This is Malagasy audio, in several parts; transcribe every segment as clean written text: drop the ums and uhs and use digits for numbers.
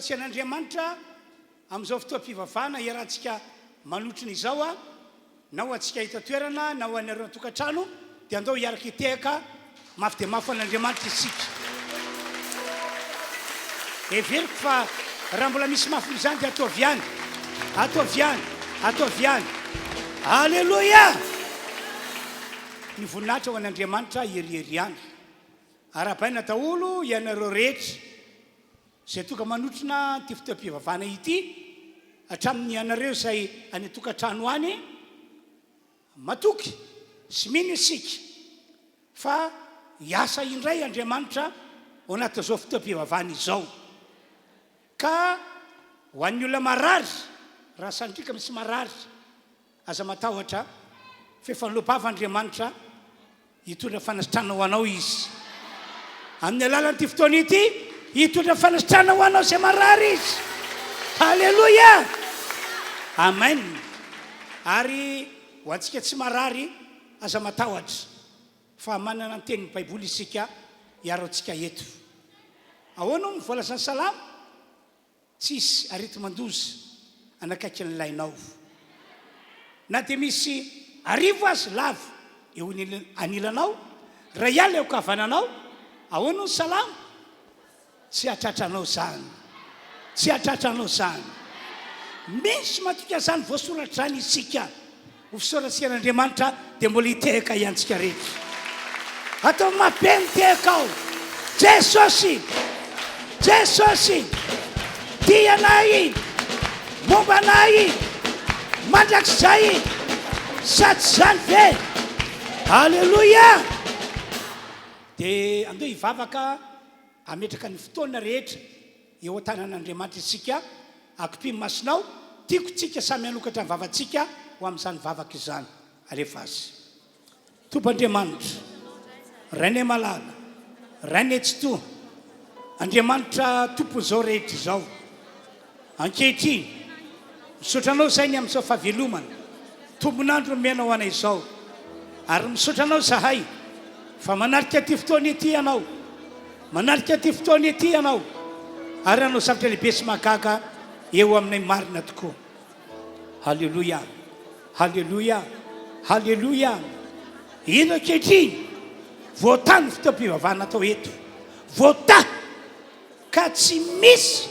fisaorasian'Andriamanitra amin'izao fotoam-pivavahana iarahantsika manotrina izao a na ho antsika hita toerana na ho anareo tokantrano dia andao hiaraka hitehaka mafy dia mafy an'Andriamanitra isika everiko fa raha mbola misy mafy izany dia ataovy ihany ataovy ihany ataovy ihany alleluia ny voninahitra ho an'Andriamanitra ieriheriana ara-baina daholo ianareo rehetra zay toka manotrina ty fotoam-pivavahana ity hatramin'ny ianareo izay any tokantrano any matoky sy mino isika fa hiasa indray Andriamanitra ao anatin'izao fotoam-pivavahana izao ka ho an'ny olona marary raha sandrika misy marary aza matahotra fefanolobava Andriamanitra hitondra fanasitrana ho anao izy amin'ny alalan'ity fotoana ity hitondra fanasitrana ho anao izay marary izy halleluia amen ary ho antsika tsy marary aza matahotra fa manana ny tenin'ny baiboly isika hiaro-tsika eto ahoana mivolazany salama tsisy arety mandoza anakaiky ny lainao na dia misy arivo azy lavo eo anilanao raha iala eo kavananao ahoana ny salama tsy hatratranao zany tsy hatratranao zany misy matoka zany voasoratra zany isika ho fisaorasian'Andriamanitra dia mbola hitehaka iantsika rehetra atao mabe mitehaka ao Jesosy Jesosy tianay mombanay mandrakizay sady zany ve alleluia dia andeo hivavaka ametraka ny fotoana rehetra eo an-tanan'Andriamanitra isika akopimy masinao tiako tsika samy hanokatra ny vavantsika ho amin'izany vavaka izany alefa azy Tompoandriamanitra rainay malala rainay tsy to Andriamanitra tompon'izao rehetra izao ankehitriny misotranao zay ny amin'izao fahavelomana tombonandro mianao anay izao ary misotranao zahay fa manarika ty fotoana ety ianao manarika ty fotoana ety ianao ary anao zavatra lehibe sy mahagaga eo aminay marina tokoa halleluia halleluia halleluia ino ankehitriny voatany fotoam-pivavahana atao eto voata ka tsy misy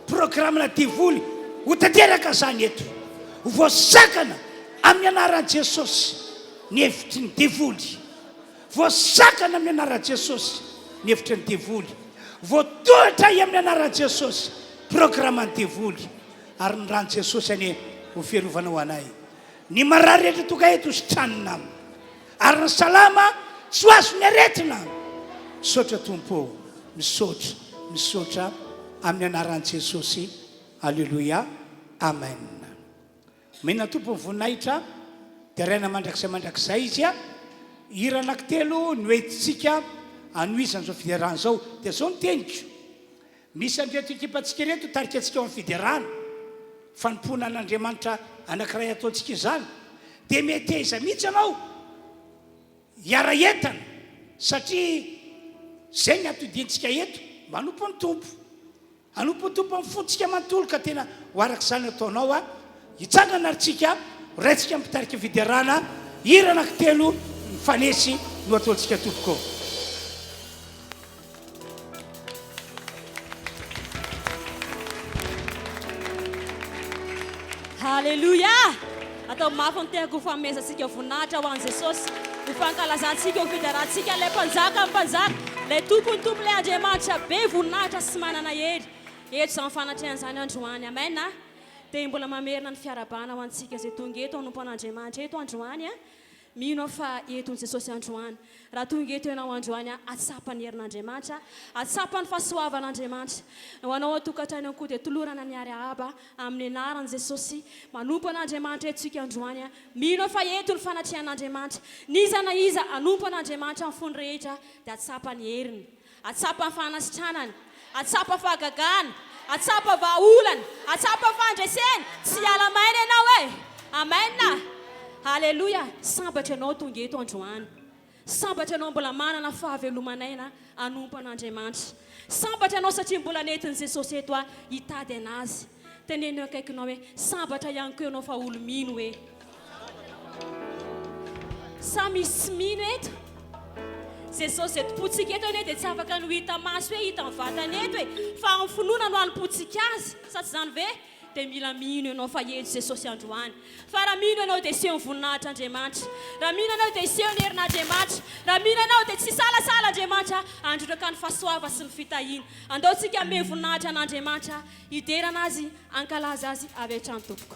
programmena divoly ho tanteraka zany eto voasakana amin'ny anaran'i Jesosy ny hevitry ny divoly voasakana amin'ny anaran'i Jesosy ny hevitry ny divoly voatohatra amin'ny anaran'i Jesosy programmany divoly ary ny ran'i Jesosy ane ho fiarovana ho anay ny marary rehetra toka eto sitranina ary ny salama tsy ho azo ny aretina misaotra tompo misaotra amin'ny anaran'i Jesosy alleluia amen mena tompo ny voninahitra dia raina mandrakizay izy a hira anankitelo no entintsika anoizany zao fiderana zao dia zao ny teniko misy andreto ekipantsika reto tarika antsika ao amin'ny fiderana fanompona an'Andriamanitra anankiray ataontsika izany dia mety iza mihitsy anao hiara entana satria zay ny atodintsika eto manompo ny tompo anompo ny tompo amin'ny fotsika manontolo ka tena ho arak'izany ataonao a hitsangana arytsika raintsika mitarika fiderana hira anankitelo mifanesy no ataontsika tompoko halleluia atao mafy ny tehako ho famezatsika voninahitra ho an'i Jesosy ho fankalazantsika ho fiderantsika ilay mpanjaka amin'ny mpanjaka ilay tompony tompo ilay Andriamanitra be voninahitra sy manana hery eto izany fanatrehan'izany androany amena dia mbola mamerina ny fiarabana ho antsika izay tonga eto anompo an'Andriamanitra eto androany a mino fa eton'i Jesosy androany raha tonga eto ianao androany a atsapany herin'Andriamanitra atsapany fahasoavan'Andriamanitra ho anao atokantrano koa dia tolorana ny ariaba amin'ny anaran'i Jesosy manompo an'Andriamanitra etsika androany a mino fa eto ny fanatrehan'Andriamanitra niza na iza anompo an'Andriamanitra amin'ny fony rehetra dia atsapany heriny atsapany fanasitranany atsapa fahagagana atsapa vahaolana atsapa fandreseny tsy alamaina ianao e amena halleluia sambatra ianao tonga eto androany sambatra anao mbola manana fahavelomanaina anompo an'Andriamanitra. Sambatra anao satria mbola nentin' Jesosy eto hitady anazy. Teneno akaikinao hoe sambatra ihany koa ianao fa olo mino hoe. Sa misy mino eto? Jesosy eto potsika eto ane dia tsy afaka no hita maso hoe hita vatany eto hoe fa amin'ny finoana no anom-potsika azy. Sa tsy zany ve? Dia mila mino ianao fa eto Jesosy androany. Fa raha mino ianao dia seho ny voninahitr'Andriamanitra. Raha mino ianao dia seho ny herin'Andriamanitra. Raha mino ianao dia tsy salasala Andriamanitra androtaka ny fahasoava sy ny fitahiana. Andaontsika ame voninahitra an'Andriamanitra hiderana azy, ankalaza azy avy hatrany tompoko.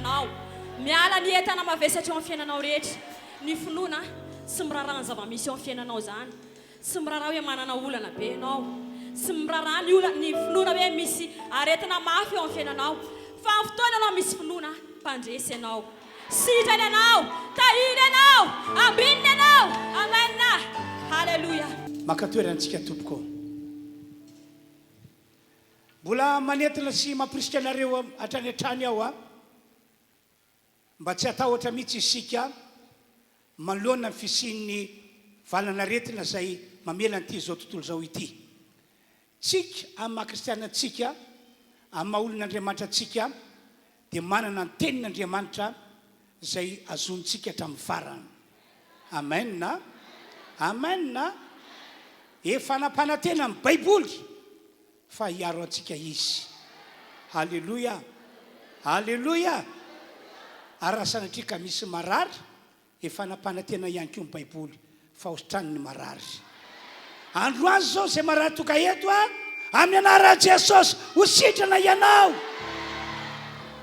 fiainanao miala ny entana mavesatra eo amin'ny fiainanao rehetra ny finoana tsy mirarana zava-misy eo amin'ny fiainanao zany tsy mirarana hoe manana olana be ianao tsy mirarana ny finoana hoe misy aretina mafy eo amin'ny fiainanao fa amin'ny fotoana ianao misy finoana mpandresy ianao sitrany ianao tahiny ianao ambininy ianao amena halleloia makatoerantsika tompoko mbola manentina sy mampirisika anareo hatrany an-trany aho a mba tsy atahotra mihitsy isika manoloana ny fisian'ny valanaretina zay mamela n'ity zao tontolo zao ity tsika amin'ny mahakristianantsika amin'ny maha-olon'Andriamanitra antsika dia manana ny tenin'Andriamanitra zay azontsika hatramin'ny farany amen na amen na efa nampanantena amin'ny baiboly fa hiaro antsika izy halleloia halleloia ary raha sanatria ka misy marary efa nampanantena ihany koa ny baiboly fa hosotrany ny marary andro azy zao zay marary toka eto a amin'ny anaran'i Jesosy ho sitrana ianao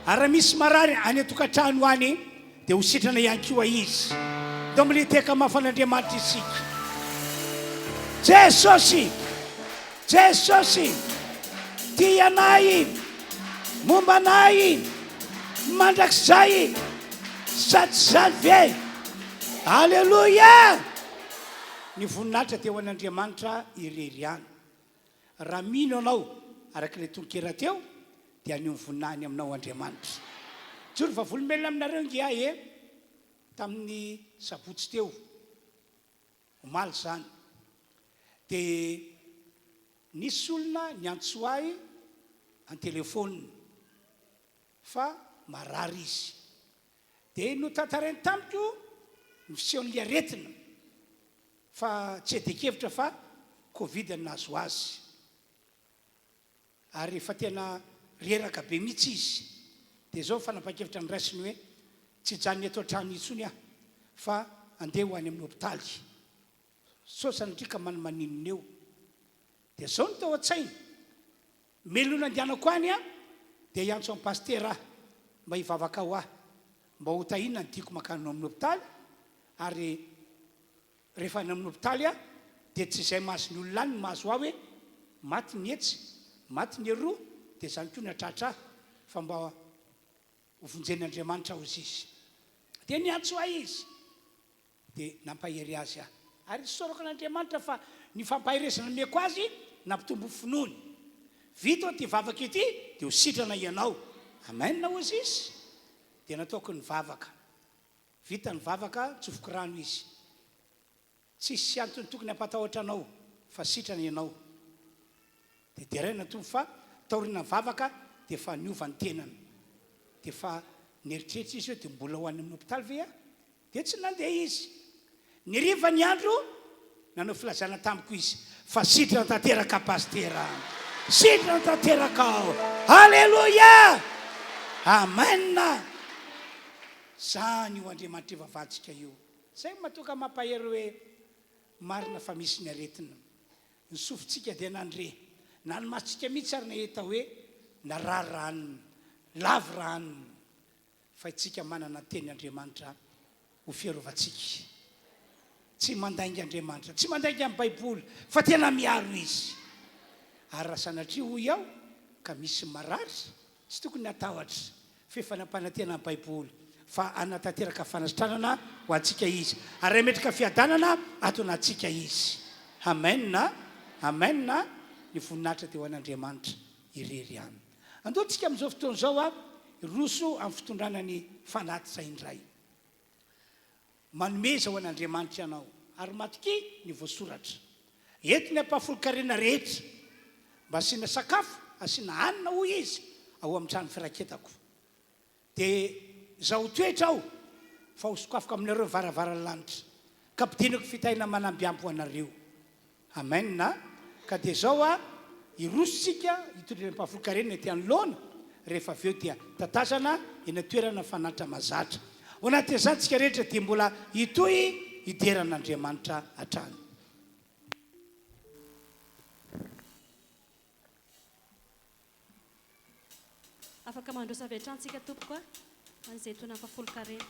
ary raha misy marary any an-tokantrano any dia ho sitrana ihany koa izy do militeka mafan'Andriamanitra isika Jesosy Jesosy tia anay momba anay mandrakizay sady zany ve halleloia ny voninahitra teo an'Andriamanitra ireriany raha mino anao arak'ilay tononkera teo dia anio voninahiny aminao Andriamanitra joro fa volombelona aminareo ngia tamin'ny sabotsy teo omaly zany dia nisy olona niantso ahy an-telefônina fa marary izy dia no tantarainy tamiko ny fisehoan'ilay aretina fa tsy edekevitra fa covid nazo azy ary efa tena reraka be mihitsy izy dia zao fanapa-kevitra ny raisiny hoe tsy janony eto an-trano itsony aho fa andeha ho any amin'ny hôpitaly so sanatrika manamaninona eo dia zao ny tao an-tsaina melona andianako any a dia hiantso amin'ny pastera aho mba hivavaka ho aho mba ho tahina ny tiako makano amin'ny hôpitaly ary rehefa any amin'ny hôpitaly a dia tsy izay mahazo ny olona any ny mahazo aho hoe maty ny etsy maty ny eroa dia zany koa ny atratra ahy fa mba hovonjen'Andriamanitra aho izy izy dia niantso ahy izy dia nampahery azy aho ary sorako an'Andriamanitra fa ny fampahiresana meko azy nampitombo finoany vita ty vavaka ity dia ho sitrana ianao amen na ozy izy dia nataoko ny vavaka vita ny vavaka tsofoko rano izy tsisy antony tokony hampatahotra anao fa sitrana ianao dia deraina tompo fa taorina ny vavaka dia fa niova ny tenana dia fa nieritreritra izy hoe dia mbola ho any amin'ny hôpitaly ve a dia tsy nandeha izy ny riva ny andro nanao filazana tamiko izy fa sitrana tanteraka pastera sitrana tanteraka ao halleloia amen zany io Andriamanitra vavatsika io zay matoka mampahery hoe marina fa misy ny aretina ny sofintsika dia nandre na ny masitsika mihitsy ary nahita hoe narary ranony lavy ranony fa itsika manana teny Andriamanitra ho fiarovantsika tsy mandainga Andriamanitra tsy mandainga amin'ny baiboly fa tena miaro izy ary raha sanatria hoy aho ka misy marary tsy tokony hatahotra fefa nampanantena amin'ny baiboly fa anatanteraka fanasitranana ho antsika izy ary metraka fiadanana atonantsika izy amen na ny voninahitra teo an'Andriamanitra irery any andoantsika amin'izao fotoana zao a roso amin'ny fitondrana ny fanaty indray manomeza ho an'Andriamanitra ianao ary matoky ny voasoratra ento ny ampahafolo-karena rehetra mba asiana sakafo asiana hanina hoy izy ao amin'ny trano firaketako dia zaho toetra aho fa hosokafoko aminareo varavara lanitra ka mpidinako fitahina manambiampo ho anareo amen na ka dia zao a irososika hitondrina ampahafolo-karena ety anoloana rehefa aveo dia tatazana eny toerana fananitra mazatra ho anatin'izany tsika rehetra dia mbola hitoy hideran'Andriamanitra hatrany afaka mandrosa avy hatrany tsika tompoko a an'izay tona fafolo karena.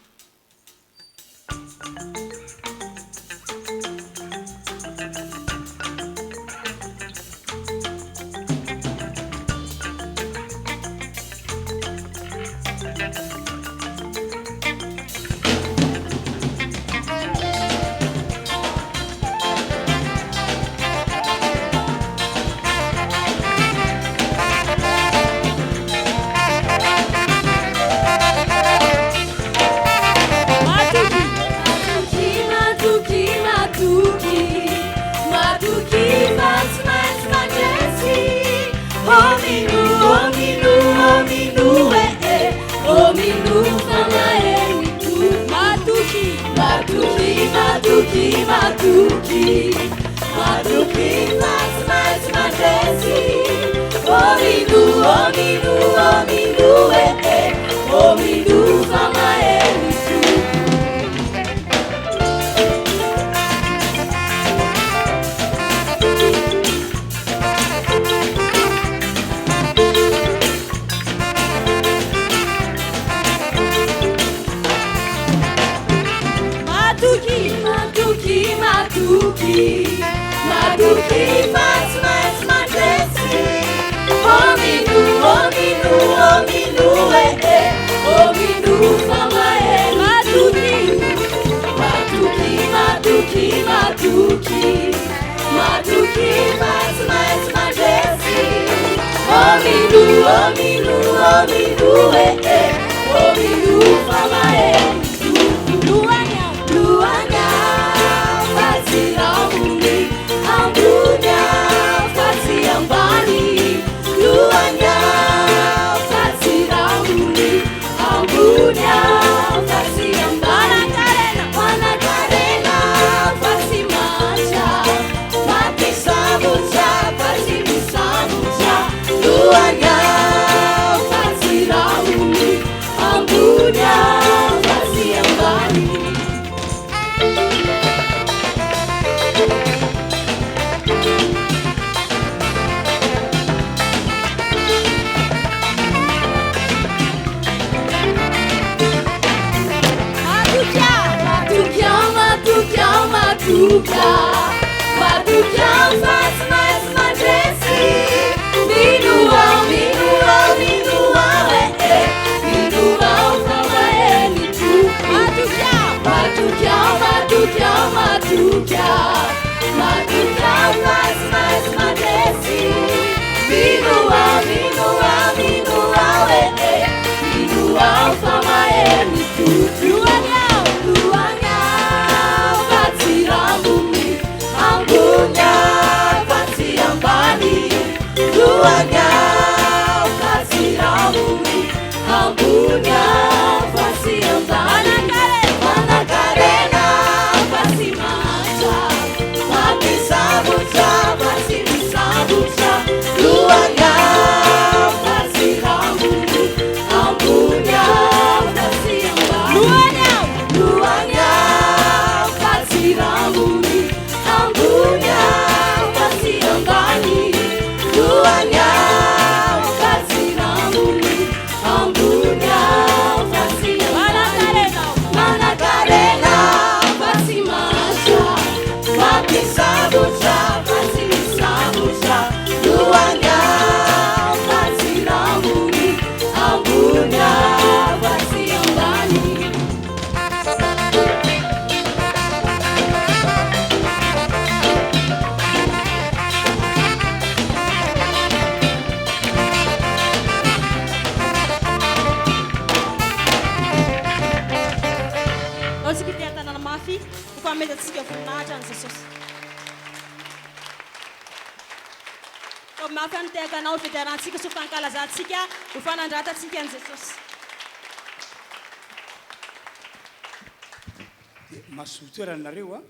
Masotoeranareo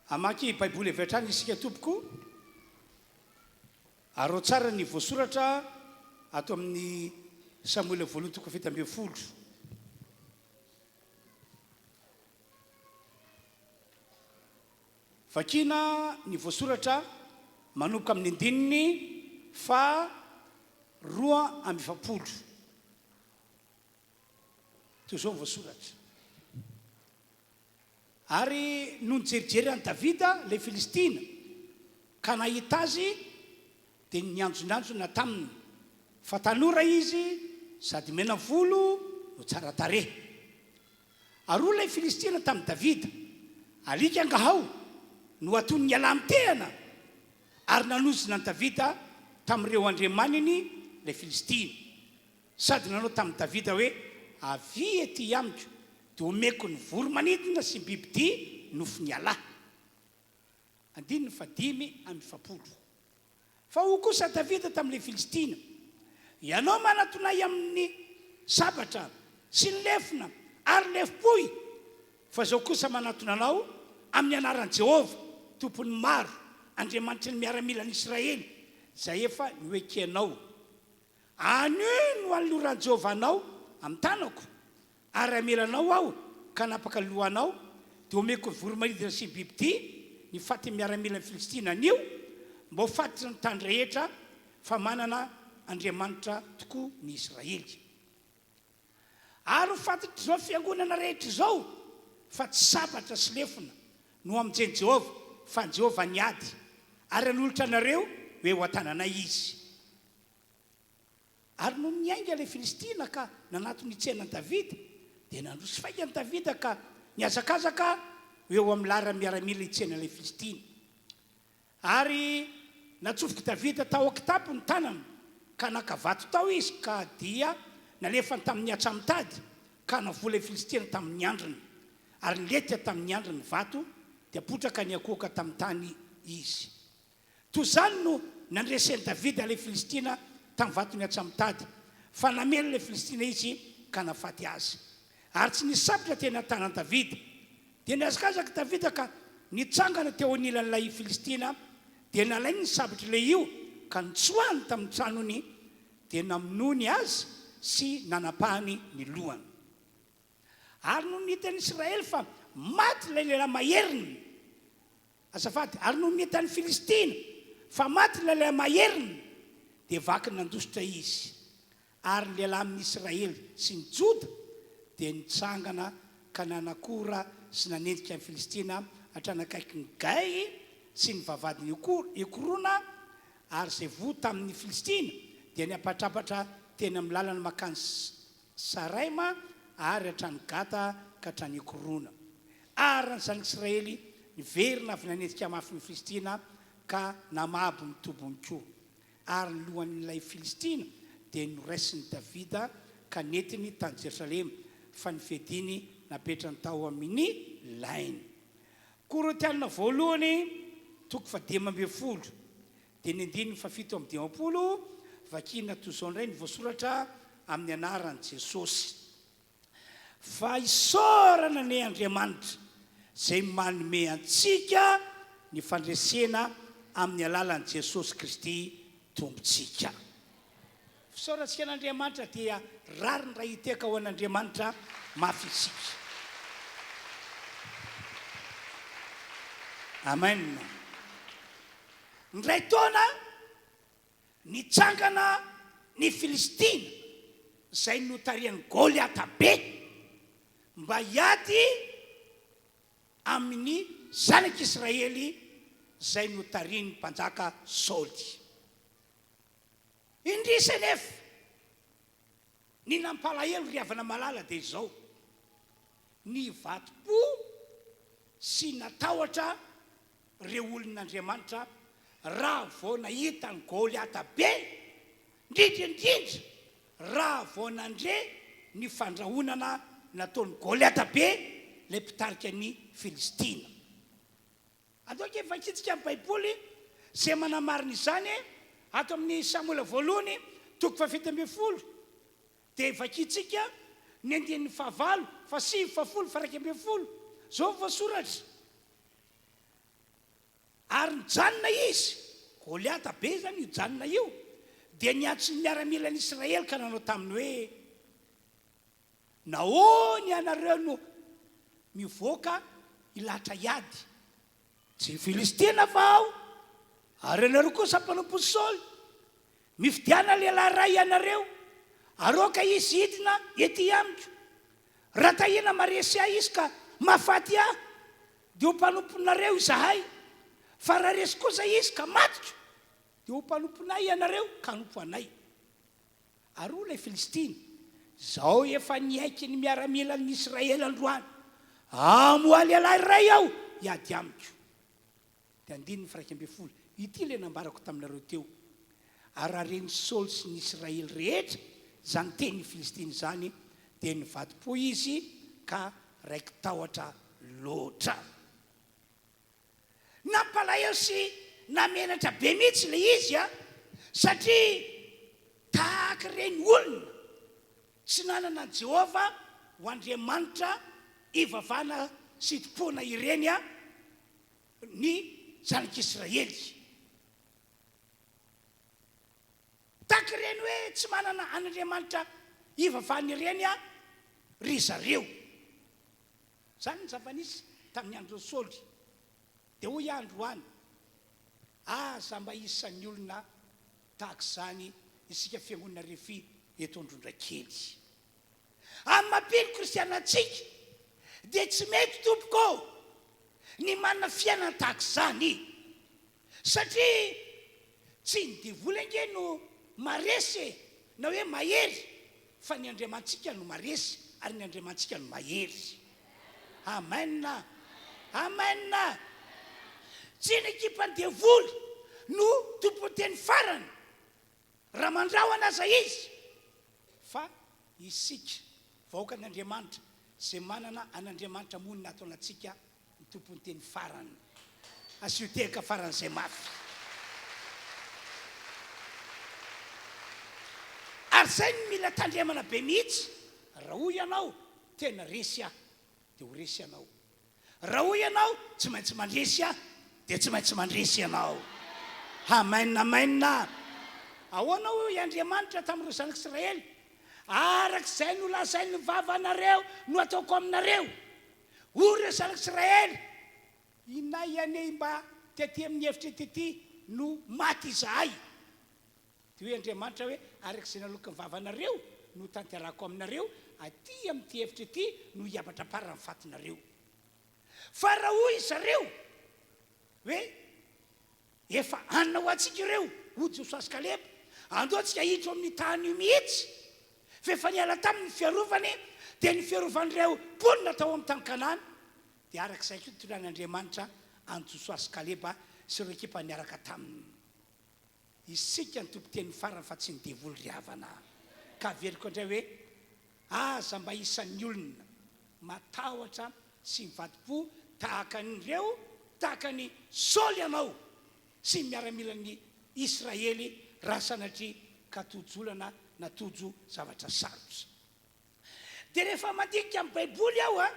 amaky baiboly avy hatrany isika tompoko aro tsara ny voasoratra ato amin'ny Samuel voalohany toko 7 vakina ny voasoratra manomboka amin'ny andininy 2:7 toy zao voasoratra. Ary no nijerijery any Davida le Filistina ka nahita azy dia nianjonanjona taminy fa tanora izy sady mena volo no tsara tarehy. Ary olona Filistina tamin'ny Davida alika angahao no atony alamtehana ary nanozona ny Davida tamin'ireo andriamaniny le Filistina sady nanao tamin'ny Davida hoe avy ety amiko dia omeko ny voromanidina sy ny bibidia nofony alahy. 5:50. Fa ho kosa Davida tamin'ilay Filistina, ianao manatonay amin'ny sabatra sy ny lefina ary lefim-poy, fa zao kosa manatonanao amin'ny anaran'i Jehova tompony maro andriamanitry ny miaramilan'i Israely zay efa nioekenao. Anio no anoloran'i Jehova anao amin'ny tanako ary amelanao aho ka napaka lohanao dia omeko ny voromanidina sy ny bibidia ny faty miaramilan'ny Filistina anio mba ho fatitra ny tany rehetra fa manana andriamanitra tokoa ny Israely. Ary ho fatitra zao fiangonana rehetra zao fa tsy sabatra sy lefina no amin'izay Jehova fa ny Jehova niady ary anolotra anareo hoe ho antananay izy. Ary no niainga le Filistina ka nanato ny tsenan'i Davida dia nandroso faingany Davida ka niazakazaka hoe ho amin'ny lara miaramila itsena le Filistina. Ary natsofoka Davida tao akitapo ny tanany ka nakavato tao izy ka dia nalefany tamin'ny atsamitady ka navola Filistina tamin'ny andriny ary nilety tamin'ny andriny vato dia potraka ny akoka tamin'ny tany izy. Toy izany no nandreseny Davida le Filistina tamin'ny vatony atsamitady fa namely le Filistina izy ka nafaty azy. Ary tsy nisabatra tena tanan'i Davida dia niazakazaka Davida ka nitsangana teo anilan'ilay Filistina dia nalainy ny sabatra le io ka nitsoahany tamin'ny tranony dia namonony azy sy nanapahany ny lohany. Ary no nitan'ny Israely fa maty ilay lehilahy maheriny, azafady, ary no nitan'ny Filistina fa maty ilay lehilahy maheriny dia vaky nandositra izy. Ary ny lehilahy amin'ny Israely sy ny Joda dia nitsangana ka nanakora sy nanendrika ny Filistina hatranakaiky ny gay sy ny vavadiny ikorona ary zay vo tamin'ny Filistina dia niapatrapatra teny amin'ny lalana makany Saraima ary hatrany Gata ka hatrany ikorona. Ary ny zanak'i Israely niverina avy nanendrika mafy ny Filistina ka namabo mitobony koa. Ary ny lohan'ilay Filistina dia noraisiny Davida ka netiny tany Jerusalema fa ny fediny napetrany tao amin'ny lainy. Korintianina voalohany 12 dia ny 7:20 vakina toy izao indray ny voasoratra amin'ny anaran'i Jesosy. Fa isaorana ny Andriamanitra zay manome antsika ny fandresena amin'ny alalan'i Jesosy Kristy tompontsika. Fisaorantsika an'Andriamanitra dia rariny raha hiteka ho an'Andriamanitra mafy isika. Amen. Ndray taona nitsangana ny Filistina zay notarian'ny Goliata be mba hiady amin'ny zanak'Israely zay notarian'ny mpanjaka Saoly. Indrisy nefa ny nampalahelo riavana malala dia izao ny vatom-po sy natahotra ireo olon'Andriamanitra raha vao nahita ny Goliata be, indrindra raha vao nandre ny fandrahonana nataon'ny Goliata be le mpitarika ny Filistina. Ataoko vakitsika amin'ny Baiboly zay manamarina izany ato amin'ny Samuela voalohany 7:20 dia vakitsika ny 9 7 zao voasoratra. Ary nijanona izy, Goliata be zany io janona io, dia niatso ny miaramilan'i Israely ka nanao taminy hoe nahoany ianareo no mivoaka ilatra hiady, tsy Filistina va ao, ary ianareo kosa mpanompo Saoly, mifidiana lehilahy ray ianareo, aroka izy hidina ety amiko. raha tahina maresy ahy izy ka mahafaty ahy dia ho mpanomponareo izahay fa raha resy kosa izy ka matiko dia ho mpanomponay ianareo ka nompo anay. Ary o ilay Filistiny zao efa niaiky ny miaramila ny Israely androany amoaly alahy ray aho iady amiko. Dia andininy firaika amby folo ity ilay nambarako taminareo teo. Ary raha reny Saoly sy ny Israely rehetra zany teny Filistiny zany dia nivady-po izy ka raiky tahotra loatra. Nampalahelo sy namenatra be mihitsy ilay izy satria tahaka reny olona tsy nanana an Jehova ho Andriamanitra ivavana sy tompona ireny ny zanak'Israely. Tahaka reny hoe tsy manana an'Andriamanitra ivavana ireny ry zareo. Zany ny zava-nisy tamin'ny andro Saoly. Dia hoy androany aza mba isan'ny olona tahaka izany isika fiangonana RHEFI eto Androndrakely. Amin'ny mampely kristianantsika dia tsy mety tompoko ny manana fiainana tahaka izany satria tsy ny devoly ange no maresy na hoe mahery fa ny Andriamantsika no maresy ary ny Andriamantsika no mahery. Amen. Amen. Tsy ny ekipa devoly no tompon-teny farany raha mandrahona aza izy fa isika vahoaka an'Andriamanitra izay manana an'Andriamanitra monina atao antsika ny tompon-teny farany. Asio tehaka faran'izay mafy. Ary zay ny mila tandremana be mihitsy. Raha hoy ianao tena resy dia ho resy ianao. Raha hoy ianao tsy maintsy mandresy dia tsy maintsy mandresy ianao. Amen. Amen. Ahoana hoy Andriamanitra tamin'ireo zanak'Israely arak'izay no lazainy vavanareo no ataoko aminareo. Hoy ireo zanak'Israely inay ane mba tety amin'ny hevitra tety no maty izahay. Dia hoe Andriamanitra hoe arak'izay naloka ny vavanareo no tanterako aminareo aty amin'ity hevitra ity no hiavatra para ny fatinareo. Fa raha hoy zareo hoe efa anona ho antsika ireo ho Joshua sy Kaleba andao antsika hiditra amin'ny tany io mihitsy fa efa niala tamin'ny fiarovany dia ny fiarovan'ireo mponina tao amin'ny tany Kanana dia arak'izay koa toran'Andriamanitra any Joshua sy Kaleba sy ireo ekipa niaraka taminy. Isika ny tompo-teny farany fa tsy ny devoly ry havana. Ka veriko indray hoe aza mba isan'ny olona matahotra sy mivadi-po tahaka an'ireo tahaka ny Saoly ianao sy miaramila ny Israely raha sanatria katojolana natojo zavatra sarotra. Dia rehefa mandinika amin'ny Baiboly aho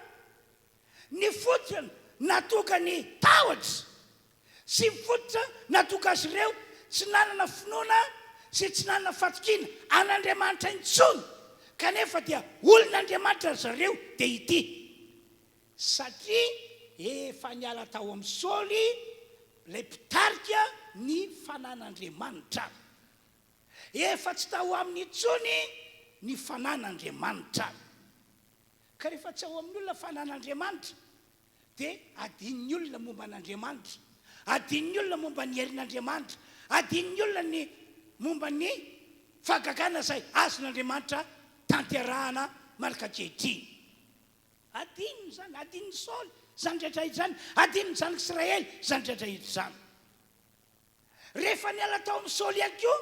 ny fototra natoka ny tahotra sy ny fototra natoka azy ireo tsy nanana finoana sy tsy nanana fatokina an'Andriamanitra intsony kanefa dia olon'Andriamanitra zareo dia ity satria efa niala tao amin'ny Saoly ilay mpitarika ny fanan'Andriamanitra. Efa tsy tao amin'ny intsony ny fanan'Andriamanitra. Ka rehefa tsy ao amin'ny olona fanan'Andriamanitra dia adin'ny olona momba an'Andriamanitra, adin'ny olona momba ny herin'Andriamanitra, adin'ny olona ny momba ny fahagagana izay azon'Andriamanitra tanterahana manakatrehitriny. Adininy zany, adin'ny Saoly zany rehetra hita zany, adin'ny zanak'Israely zany rehetra hita zany. Rehefa niala tao amin'ny Saoly ihany koa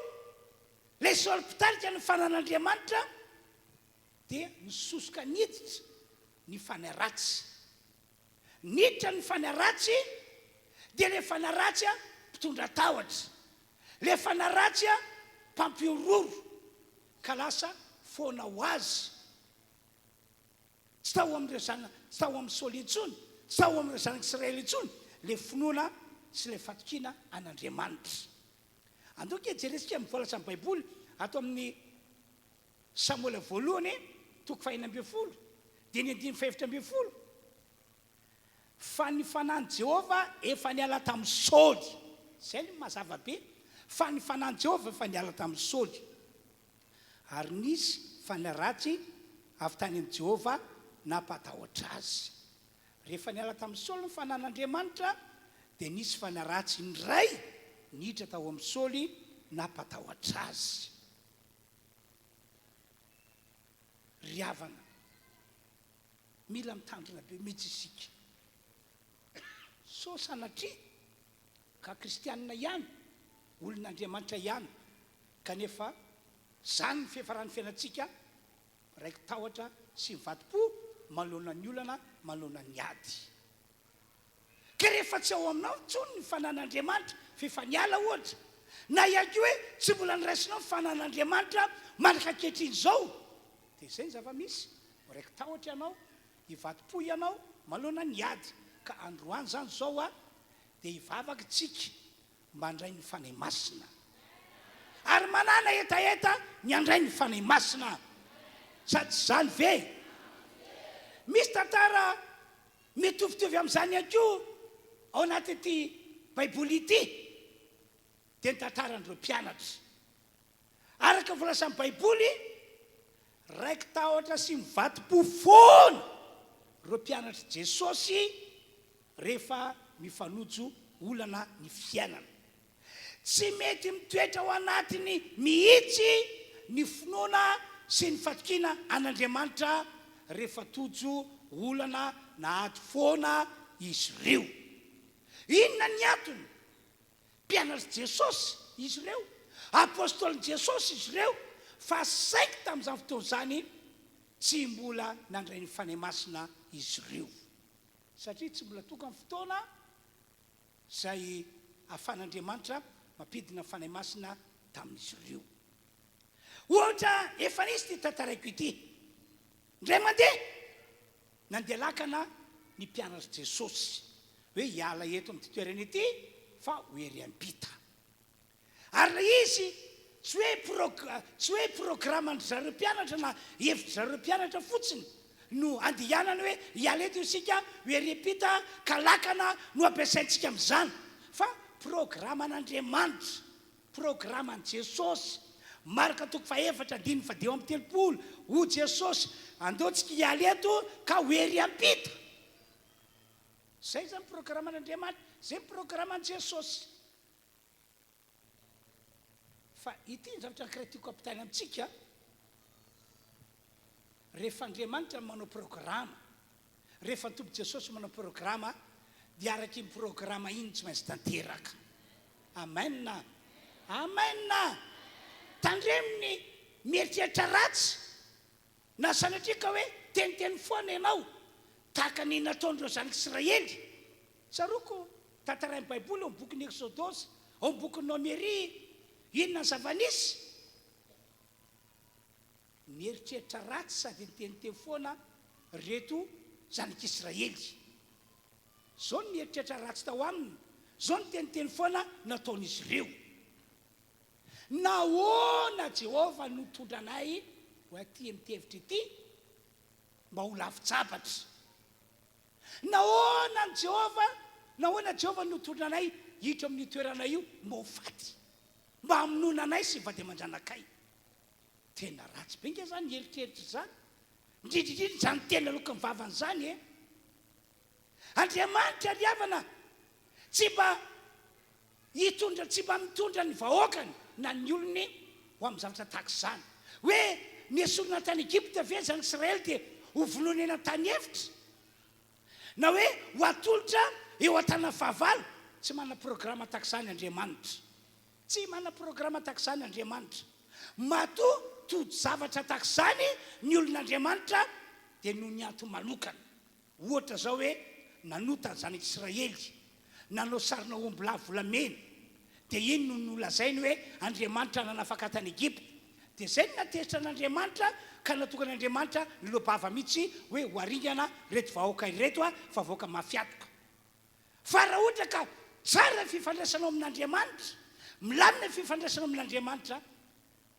ilay Saoly mpitarika ny fanan'Andriamanitra dia nisosoka niditra ny fanahy ratsy. Niditra ny fanahy ratsy dia ilay fanahy ratsy mpitondra tahotra, ilay fanahy ratsy mpampiororo ka lasa foana ho azy. Tsy tao amin'ireo tsy tao amin'ny Saoly intsony, tsy tao amin'ireo zanak'Israely intsony ilay finoana sy ilay fatokina an'Andriamanitra. Andao ke jeresika mivolatra amin'ny Baiboly ato amin'ny Samuela voalohany toko 4:20 dia ny 5:20 fa ny fanan'i Jehova efa niala tamin'ny Saoly. Izay ny mazava be fa ny fanan'i Jehova efa niala tamin'ny Saoly ary nisy fanahy ratsy avy tany amin'i Jehova napatahotra azy. Rehefa niala tamin'ny Saoly ny fanan'Andriamanitra dia nisy fanaratsy indray niditra tao amin'ny Saoly napatahotra azy. Ry havana, mila mitandrina be mihitsy isika. So sanatria ka kristianina ihany, olon'Andriamanitra ihany, kanefa zany ny fiafaran'ny fiainantsika, raiky tahotra sy mivadi-po manoloana ny olana, manoloana ny ady. Ka rehefa tsy ao aminao tsony ny fanan'Andriamanitra, fifaniala ohatra, na ihany koa hoe tsy mbola niraisinao ny fanan'Andriamanitra manaka ankehitriny izao, dia izay ny zava-misy, raiky tahotra ianao, hivadi-po ianao manoloana ny ady. Ka androany zany zao dia hivavaka tsika mba andray ny fanahy masina, ary manana etaeta ny andray ny fanahy masina. Sady zany ve? Misy tantara mitovitovy amin'izany ihany koa ao anaty ity baiboly ity, dia ny tantaran'ireo mpianatra. Araka volasan'ny baiboly, raiky tahotra sy mivadi-po foana ireo mpianatra Jesosy rehefa mifanojo olana ny fiainana. Tsy mety mitoetra ao anatiny mihitsy ny finoana sy ny fatokiana an'Andriamanitra rehefa tojo olana na ady foana izy ireo. Inona ny antony? Mpianatra Jesosy izy ireo, apôstôlin Jesosy izy ireo, fa saika tamin'izany fotoana izany tsy mbola nandray ny fanahy masina izy ireo, satria tsy mbola tokany fotoana izay ahafahan'Andriamanitra mampidina fanahy masina tamin'izy ireo. Ohatra efa nisy ty tantaraiko ity, ndray mandeha nandeha lakana ny mpianatra Jesosy hoe hiala eto amin'ny toerana ity fa hoeriam-pita. Ary la izy tsy hoe programme zareo mpianatra na hevitra zareo mpianatra fotsiny no andehanana hoe hiala eto isika hoeriam-pita ka lakana no ampiasaintsika amin'izany, fa programme an'Andriamanitra, programme an' Jesosy. Marika toko faefatra andiny fadeo amin'ny telopolo ho Jesosy andeontsika hiala eto ka hoeriam-pita. Zay zany programme an'Andriamanitra, zay programme an' Jesosy. Fa ity ny zavatra ankiray tiako ampitaina amintsika, rehefa Andriamanitra manao programme, rehefa Tompo Jesosy manao programme, dia araky ny programme iny tsy maintsy tanteraka. Amen. Amen. Tandreminy mieritreritra ratsy na sanatria ka hoe teniteny foana ianao tahaka ny nataon'ireo zanak'Israely. Tsaroko tantarain'ny baiboly ao amin'ny bokin'ny Exodosy, ao amin'ny bokin'ny Nomery, inona ny zava-nisy? Mieritreritra ratsy sady niteniteny foana reto zanak'Israely. Zao ny mieritreritra ratsy tao aminy, zao ny teniteny foana nataon'izy ireo. Nahoana Jehova no tondra anay ho aty mitevitra ity mba ho lafitsapatra? Nahoana Jehova no tondra anay hiditra amin'ny toerana io mba ho faty, mba hamonoana anay sy vady aman-dranakay? Tena ratsy be nge zany eritreritra zany, indrindrindrindra zany tena alokan'ny vavany zany. Andriamanitra ry havana tsy mba mitondra ny vahoakany na ny olony ho amin'ny zavatra tahaka izany, hoe niesorona tany Egypta ve zany Israely dia ho vononena tany hevitra, na hoe ho atolotra eo an-tany fahavalo? Tsy mana programme tahaka izany Andriamanitra, tsy mana programme tahaka izany Andriamanitra. Matoa todo zavatra tahaka izany ny olon'Andriamanitra dia noho ny antony manokana. Ohatra zao hoe nanota ny zanak'Israely, nanao sarina omby lava volamena, dia iny no nolazainy hoe Andriamanitra nanafaka tany Egypta. Dia izay no natezitra an'Andriamanitra ka natokan'Andriamanitra ny loabava mihitsy hoe ho aringana reto vahoaka ireto fa vahoaka mafiatoka. Fa raha ohatra ka tsara fifandraisanao amin'Andriamanitra, milamina fifandraisanao amin'Andriamanitra,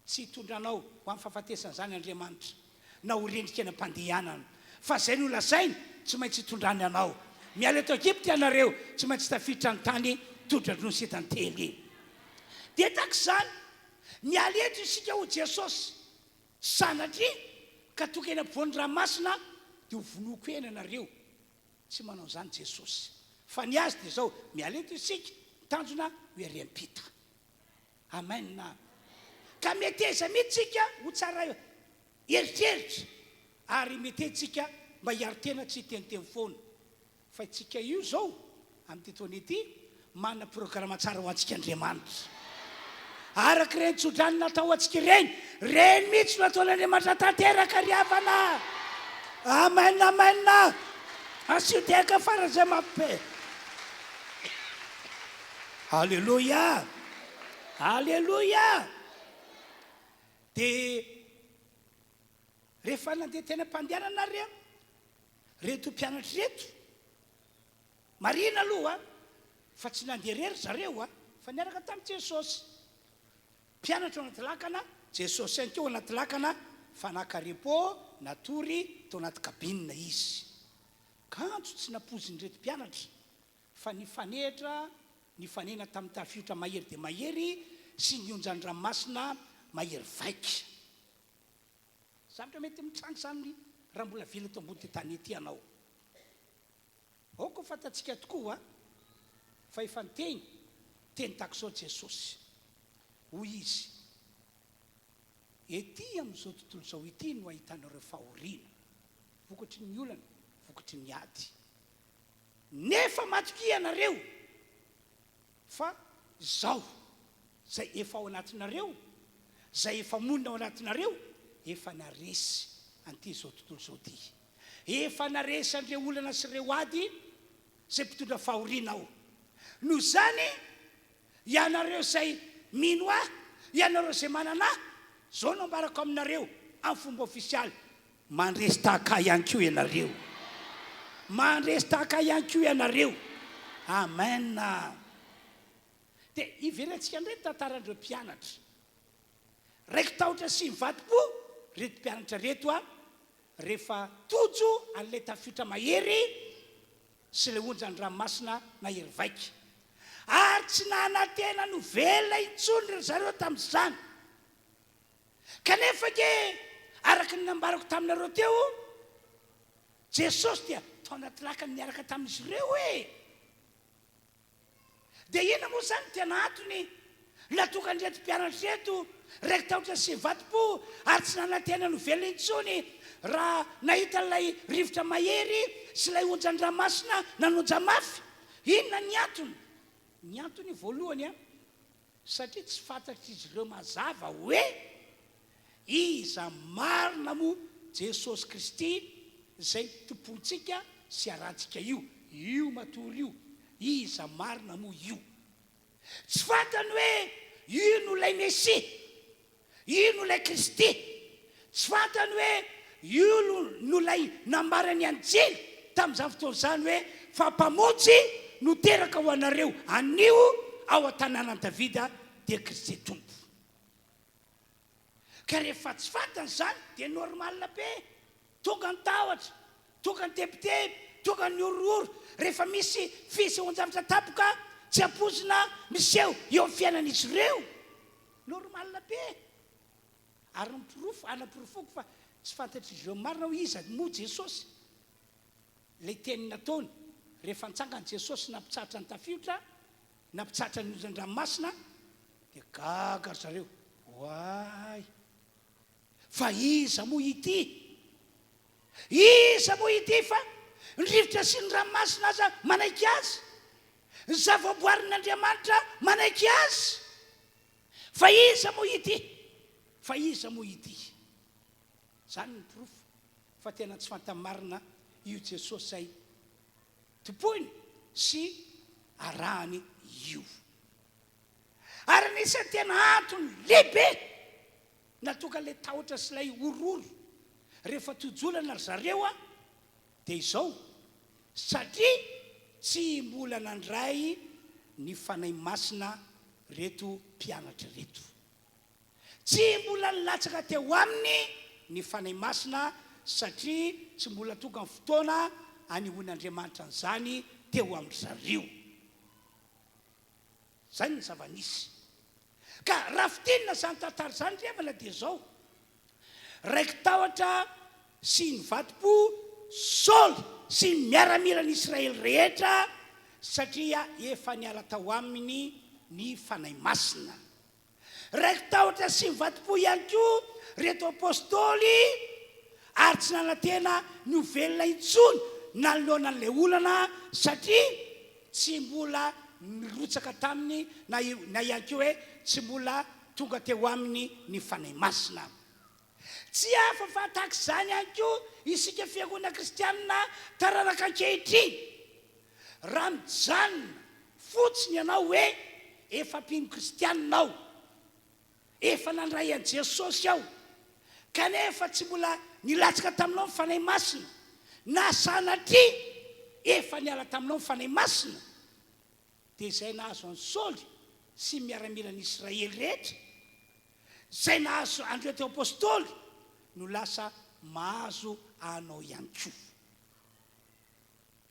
tsy hitondranao ho amin'ny fahafatesana zany Andriamanitra na ho rendrika ny ampandehanana, fa zay no lazainy tsy maintsy hitondrany anao. Miala eto Egypta ianareo, tsy maintsy tafiditra ny tany tondra-droa sy tantely. Dia tahaka izany miala eto isika ho Jesosy sanatria ka tokeny ampovoan'ny ranomasina dia ho vonoko eny anareo tsy manao izany Jesosy fa ny azy dia zao mialeto isika tanjona hoeriam-pita amena ka meteza mihitsy tsika ho tsara eritreritra ary metetsika mba hiary tena tsy teniteny foana fa itsika io zao amin'ity taona ity manana programa tsara ho antsika Andriamanitra araka ireny tsodrany natao antsika reny mihitsy no ataon'Andriamanitra tanteraka ry havana amena asio teka farany zay mampipe Alleluia dia rehefa nandeha tena mpandehanana reto mpianatra reto marina aloha fa tsy nandeha rery zareo fa niaraka tamin'i Jesosy mpianatra ao anaty lakana Jesosy ihany keo anaty lakana fanakarepo natory tao anaty kabinina izy kanjo tsy napoziny reto mpianatra fa nifanena tamin'ny tafiotra mahery dia mahery sy nionjany ranomasina mahery vaika zavatra mety mitrango zany raha mbola vela to ambony ty tany ety anao aoko fantatsika tokoa fa efa niteny tahak'izao Jesosy hoy izy ety amin'izao tontolo izao ity no ahitanareo fahoriana vokatry ny olana vokatry ny ady nefa matoky ianareo fa zao zay efa ao anatinareo zay efa monina ao anatinareo efa naresy an'ity zao tontolo zao ty efa naresy an'ireo olana sy ireo ady zay mpitondra fahoriana ao no zany ianareo zay mino ianareo zay manana zao no ambarako aminareo amin'ny fomba ofisialy mandresy tahaka ihany koa ianareo mandresy tahaka ihany koa ianareo amena dia iverentsika ndray tantaran'ireo mpianatra raiky tahotra sy mivadi-po reto mpianatra reto rehefa tojo an'ilay tafiotra mahery sy ilay onjany ranomasina mahery vaika ary tsy nanantena no vela intsony zareo tamin'izany kanefa ke araka ny nambarako taminareo teo Jesosy dia tao anaty lakany niaraka tamin'izy ireo dia ina moa zany tena antony natokany reto mpianatra reto raiky tahotra sy vadi-po ary tsy nanantena no vela intsony raha nahita n'ilay rivotra mahery sy ilay onjany ranomasina nanonja mafy inona ny antony voalohany satria tsy fantatry izy ireo mazava hoe iza marina moa Jesosy Kristy zay tompontsika sy arantsika io matory io iza marina moa io tsy fantany hoe ino lay Mesia ino lay Kristy tsy fantany hoe io no lay nambarany anjely tamin'izany fotoana zany hoe fampamonjy no teraka ho anareo anio ao an-tanànan Davida dia Kristy tompo ka rehefa tsy fantany zany dia normal be tonga ny tahotra tonga ny tebiteby tonga ny ororo rehefa misy fisy onjavitra tapoka tsy ampozina miseho eo amin'ny fiainan'izy ireo normal be ary anapirofoko fa tsy fantatry izy ireo marina ho iza moa Jesosy lay teny nataony rehefa nitsangany Jesosy nampitsatra ny tafiotra nampitsatra ny onjany ranomasina dia gaga zareo hoay fa iza moa ity fa ny rivotra sy ny ranomasina aza manaiky azy ny zava-boarin'Andriamanitra manaiky azy fa iza moa ity zany ny profo fa tena tsy fantamarina io Jesosy zay tompony sy arahany io ary nisy tena antony lehibe natoka le tahotra sy lay ororo rehefa tojolana zareo dia izao satria tsy mbola nandray ny fanahy masina reto mpianatra reto tsy mbola nilatsaka teo aminy ny fanahy masina satria tsy mbola tonga ny fotoana anihon'Andriamanitra an'izany teo amin'ny zareo zany ny zava-nisy ka raha fitinina zany tantara zany revana dia zao raiky tahotra sy ny vadi-po Saoly sy miaramila ny Israely rehetra satria efa niala tao aminy ny fanahy masina. Raiky tahotra sy mivati-po ihany koa reto apôstôly ary tsy nanantena ny ovelona intsony nanoloana an'ilay olana satria tsy mbola nirotsaka taminy na ihany koa hoe tsy mbola tonga teo aminy ny fanahy masina. Tsy hafa fa tahaka izany ihany koa isika fiangonana kristianina taranaka ankehitriny. Raha mijanona fotsiny ianao hoe efa mpino kristianina ao, efa nandray an' Jesosy aho, kanefa tsy mbola nilatsaka taminao ny fanahy masina, na sanatria efa niala taminao ny fanahy masina, dia izay nahazo an'i Saoly sy miaramila ny Israely rehetra, izay nahazo andreo teo apôstôly no lasa mahazo anao ihany koa.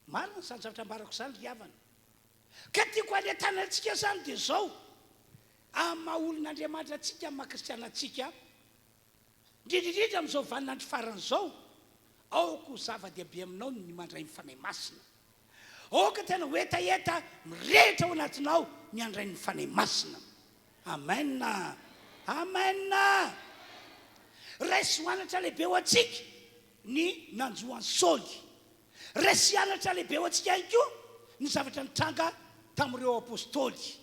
Marina izany zavatra ambarako izany ry havana. Ka tiako anentana antsika izany dia izao, amin'ny maha-olon'Andriamanitra antsika, amin'ny maha-kristiana antsika, indrindrindrindra amin'izao vaninandro faran'izao, aoko zava-dehibe aminao ny mandray ny fanahy masina. Aoka tena hoetaeta mirehitra ao anatinao ny andray ny fanahy masina. Amen. Amen. Raisy hoanatra lehibe ho antsika ny nanjoan'ny Saoly. Raisy hianatra lehibe ho antsika ihany koa ny zavatra nitranga tamin'ireo apôstôly.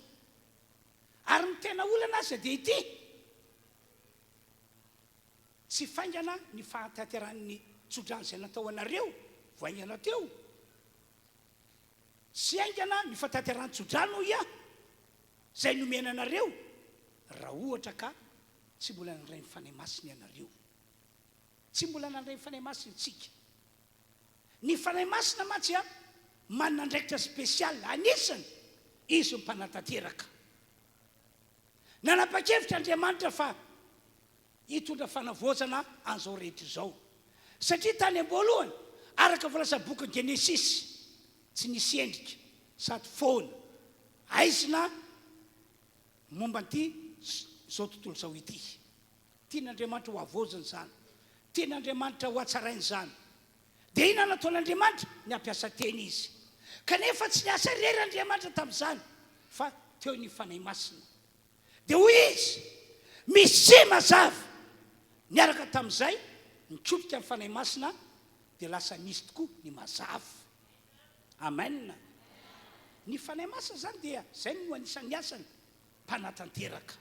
Ary ny tena olana azy dia ity: tsy faingana ny fahatanteran'ny tsodrano izay natao anareo voaingana teo. Tsy aingana ny fahatanteran'ny tsodrano ia izay nomena anareo raha ohatra ka tsy mbola nandray ny fanahy masina ianareo. Tsy mbola nandray ny fanahy masina tsika. Ny fanahy masina mantsy manana andraikitra spesialy, anisany izy mpanantanteraka. Nanapa-kevitra Andriamanitra fa hitondra fanavozana an'izao rehetra izao. Satria tany am-boalohany, araka voalaza boky Genesisy, tsy nisy endrika sady foana aizina momba an'ity zao tontolo zao ity. Tian'Andriamanitra ho avozana izany, tian'Andriamanitra ho hatsaraina izany. Dia ina nataon'Andriamanitra ny ampiasa teny izy, kanefa tsy niasa irery Andriamanitra tamin'izany fa teo ny fanahy masina. Dia hoy izy misy mazava niaraka tamin'izay nitropoka ny fanahy masina, dia lasa nisy tokoa ny mazava. Amen. Ny fanahy masina zany dia izay no anisan'ny asany mpanatanteraka.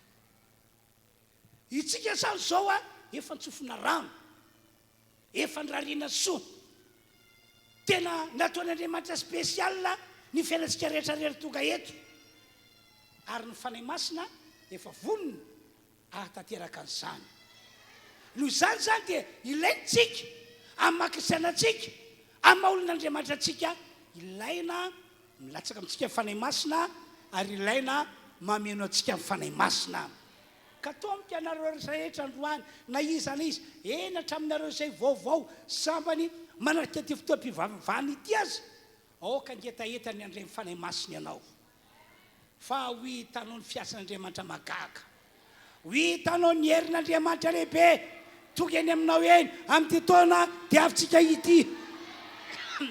Itsika izany izao efa nitsofina rano, efa nirariana soa. Tena nataon'Andriamanitra spesiala ny fiainantsika rehetrarehetra tonga eto. Ary ny fanahy masina efa vonona ahatanteraka an'izany. Noho izany zany dia ilaintsika amin'ny maha-kristianantsika, amin'ny maha-olon'Andriamanitra antsika, ilaina milatsaka amintsika ny fanahy masina ary ilaina mameno antsika ny fanahy masina. Ka toa amiko ianareo rehetra androany na iza na izy, enatra aminareo izay vaovao sambany manaraka ty fotoam-pivavahana ity azy, aoka ngetaeta ny andray ny fanahy masina ianao. Fa ho hitanao ny fiasan'Andriamanitra magaga, ho hitanao ny herin'Andriamanitra lehibe tonga eny aminao eny amin'ity taona dia avintsika ity.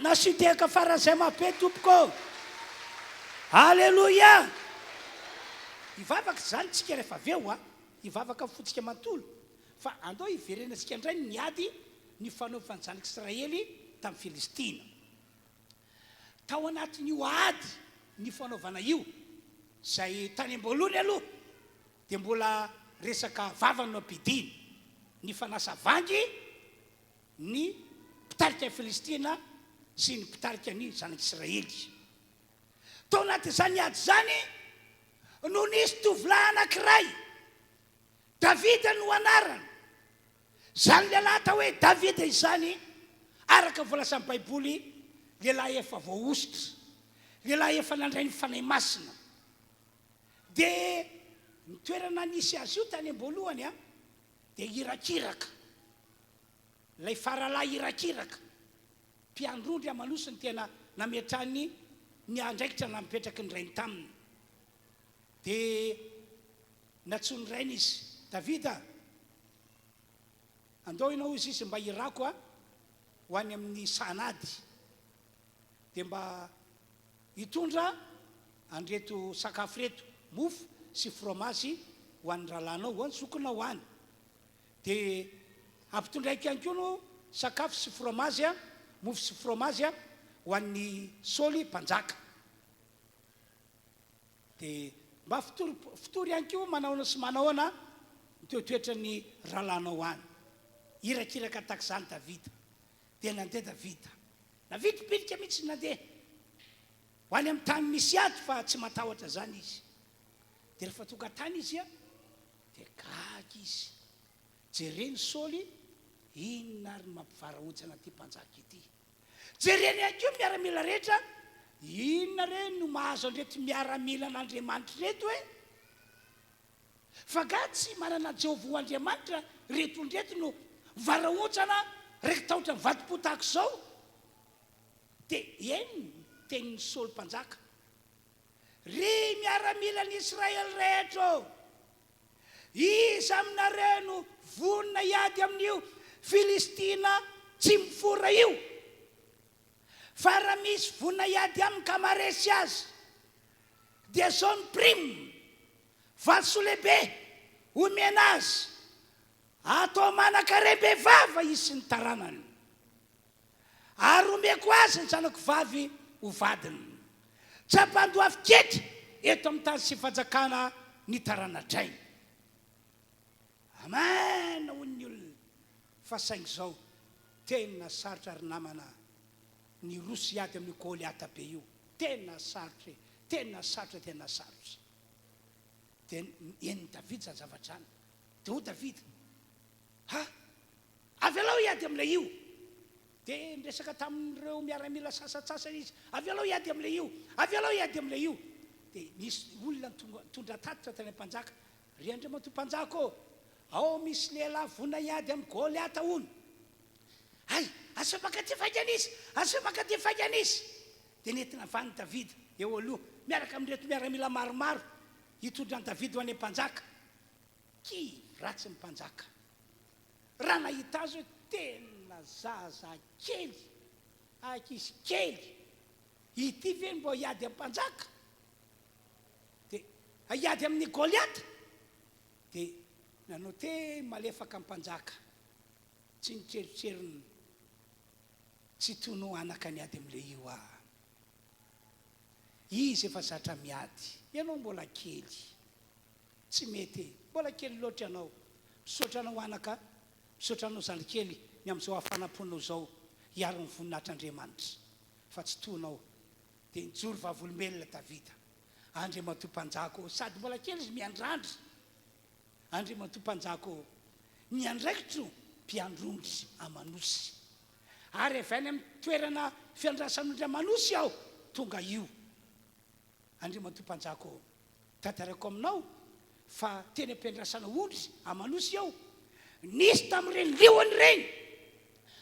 Nasiteka faran'izay mabe tompoko. Alleloia. Hivavaka izany tsika rehefa avy eo hivavaka fotsika manontolo, fa andao hiverenantsika indray ny ady ny fanaovana ny zanak'Israely tamin'ny Filistina. Tao anatin'io ady ny fanaovana io, izay tany am-boalohany aloha dia mbola resaka vavany no ampidiny, ny fanasa vangy, ny mpitarika Filistina sy ny mpitarika ny zanak'Israely. Tao anatin'izany ady zany no nisy tovolahy anankiray, Davida no anarany. Zany lehilahy atao hoe Davida izany, araka voalaza amin'ny Baiboly, lehilahy efa voaositra, lehilahy efa nandray ny fanahy masina. Dia ny toerana nisy azy io tany am-boalohany dia irakiraka, ilay faralahy irakiraka, mpiandrondry amanosiny tena nametrany ny andraikitra na mipetraky ny rainy taminy. Dia natsony rainy izy, Davida, andao ianao izy mba irako ho any amin'ny sanady dia mba hitondra andreto sakafo reto mofo sy fromazy ho an'ny rahalanao ho any sokona ho any dia ampitondraiky ihany koa no sakafo sy fromazy a mofo sy fromazy a ho an'ny sôly mpanjaka dia mba fitory ihany koa manaona sy manahoana mitoetoetra ny rahalanao any irakiraka tahaka izany Davida dia nandeha Davida navity pilika mihitsy nandeha ho any amin'ny tany misy ady fa tsy matahotra zany izy dia rehefa tonga tany izy a dia gaga izy jereny sôly inona ary mampivarahontsana ty mpanjaka ity jereny ihany koa miaramila rehetra inona re no mahazo andreto miaramila an'Andriamanitra reto hoe fa ga tsy manana Jehovah ho Andriamanitra reto ndreto no varahontsana reky tahotra mivadipo tahako zao dia eny tenin'ny sôly mpanjaka ry miaramila ny Israely rehetra iza aminareo no vonona iady amin'io Filistina tsy mifora io fa raha misy vonona iady aminy ka maresy azy dia zao ny prime vasolehibe omena azy atao manan-karebe vava izy sy ny taranany ary omeko azy ny zanako vavy ho vadiny tsy ampandoavy ketry eto amin'ny tany sy fanjakana ny taranadray amena hoy ny olona fa saingy zao tena sarotra ary namana ny rosy iady amin'ny Goliata be io tena sarotra tena sarotra tena sarotra dia eny Davida zany zavatra any dia ho Davida avy alao iady amin'ilay io dia ndresaka tamin'ireo miaramila sasatsasany izy avy alao iady amin'ilay io avy alao iady amin'ilay io dia nisy olona tondra tatitra tany mpanjaka ry Andriamanitra mpanjaka ao misy lehilahy vonona iady amin'ny Goliata hony ay asa makaty faikan'izy asa makaty faikan'izy dia nentina vany Davida eo aloha miaraka amin'reto miaramila maromaro hitondrany Davida ho any mpanjaka ratsy ny mpanjaka raha nahita azy hoe tena zaza kely ankizy kely ity ve mbo hiady amin'ny mpanjaka dia hiady amin'ny Goliata dia nanao te malefaka amin'ny mpanjaka tsy nitreritseriny tsy tono anaka niady amin'ilay io izy efa zatra miady ianao mbola kely tsy mety mbola kely loatra ianao misaotra anao anaka misaotra anao zany kely ny amin'izao hafanamponao zao hiaro ny voninahitr'Andriamanitra fa tsy tonao dia nijoro vavolombelona Davida Andriamanitra mpanjaka sady mbola kely izy miandrandry Andriamanitra mpanjaka ny andraikitro mpiandrondry amanosy ary avy any amin'ny toerana fiandrasan'ondry amanosy aho tonga io Andriamanitra mpanjaka tantarako aminao fa teny ampiandrasana ondry amanosy ao nisy tamin'ireny liony reny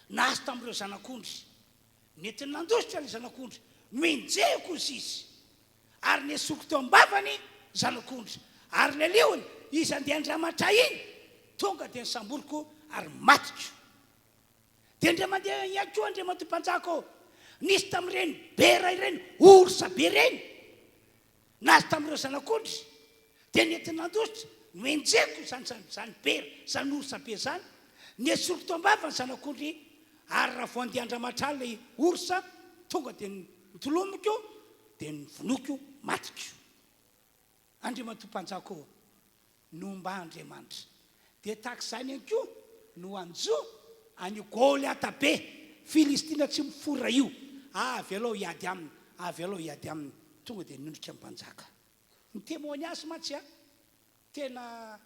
nahazo tamin'ireo zanak'ondry netiny nandositra ny zanak'ondry menjeko izy izy ary nesoko teo ambavany zanak'ondry ary le liony izy andeha andramatra iny tonga dia nisamboriko ary matiko dia Andriamanitra ihany koa Andriamanitra mpanjaka nisy tamin'ireny bera ireny orsa be reny nahazo tamin'ireo zanak'ondry dia netiny nandositra menjeko zany bera zany orsa be zany nesoko teo ambavany zanak'ondry ary raha vao andeha andramatra ilay orsa tonga dia nitolomiko dia nivonoko matiko Andriamanitra mpanjaka nomba Andriamanitra dia tahaka izany ihany koa no anjo any Goliata be Filistina tsy mifora io avy alao hiady aminy tonga dia nondrika mpanjaka ny témoignage matsy tena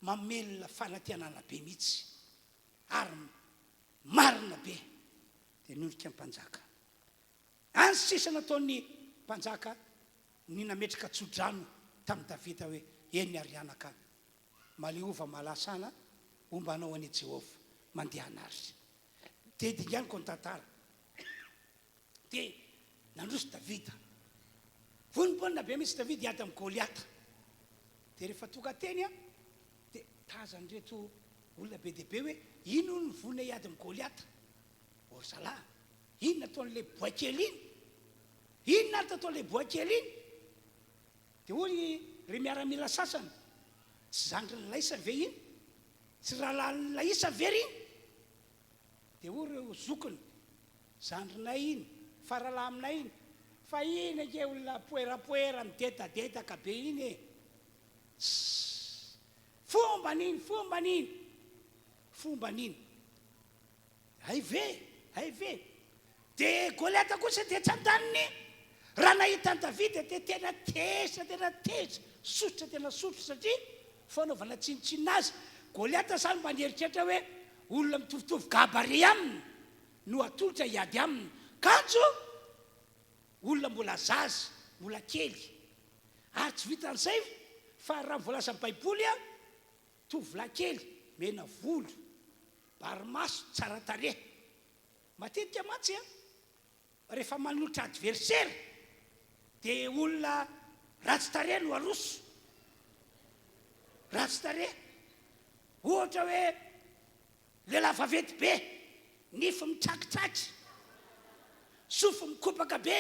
mamelona fanantenana be mihitsy ary marina be dia nondrika mpanjaka any sisa nataon'ny mpanjaka ny nametraka tsodrano tamin'ny Davida hoe eny arianaka maleova malasana ombanao any Jehovah mandeha anazy dia dinganiko ny tantara dia nandroso Davida vonimponina be mihitsy Davida hiady amin'ny Goliata dia rehefa tonga teny dia tazany reto olona be deabe hoe ino ny vonina iady amin'ny Goliata. Zalahy, inona ataon'le boakely iny? Inona ny ataon'le boakely iny? Dia hoy ry miaramila sasany, tsy zandry ny laisa ve iny? Tsy rahalahy laisa very iny? Dia hoy reo zokony, zandrinay iny, faralahy aminay iny, fa iny ake olona poerapoera midetadetaka be iny e. Fomba niny, fomba niny, fomba niny. Hay ve? Dia Goliata kosa dia tsy antaniny. Raha nahita ny Davida dia tena teza, sotra, tena sotra satria fanaovana tsinitsinina azy. Goliata zany mba nieritreritra hoe olona mitovitovy gabare aminy no atolotra hiady aminy. Kanjo olona mbola zaza, mbola kely. Ary tsy vitan'izay fa raha voalaza ny Baiboly a, tovolahy kely, mena volo, barimaso, tsara tarehy. Matetika mantsy a, rehefa manolotra adversaire dia olona ratsy tarehy no aroso. Ratsy tarehy. Ohatra hoe lehilahy vavety be, nify mitrakitsaky, sofy mikopaka be,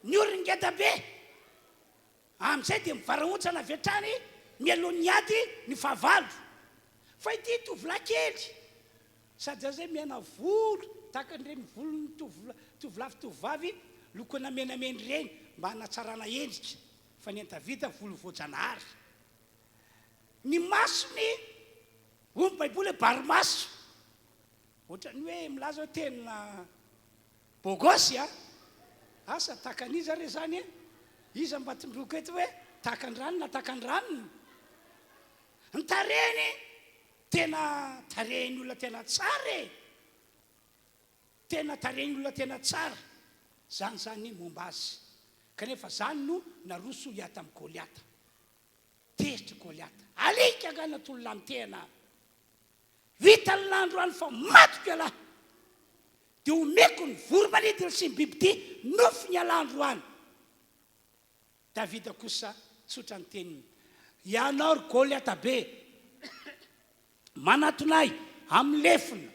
ny oringeda be. Amin'izay dia mivaraontsana avy hatrany mialohan'ny ady ny fahavalo. Fa ity tovolahy kely, sady zay mena volo, tahaka n'ireny volon'ny tovolahy tovovavy, lokona menamena ireny mba hanatsarana endrika. Fa ny Davida volo voajanahary. Ny masony, hoy ny Baiboly hoe barimaso. Ohatran'ny hoe milaza hoe tena bogosy a. Asa tahaka an'iza re zany e? Iza mba tondroko eto hoe tahaka ny ranony na tahaka ny ranony. Ny tarehiny tena tarehiny olona tena tsara e. Tena tarehiny olona tena tsara. Zany momba azy. Kanefa zany no naroso hiata amin'ny Goliata. Tezitra Goliata. Alika nga natolona amin'ny tena. Vita ny landroany fa matoka lahy. Dia omeko ny voromanidina sy ny biby ty nofy ny alandroany. Davida kosa tsotra ny teniny. Ianao ry Goliata be, manatonay amin'ny lefina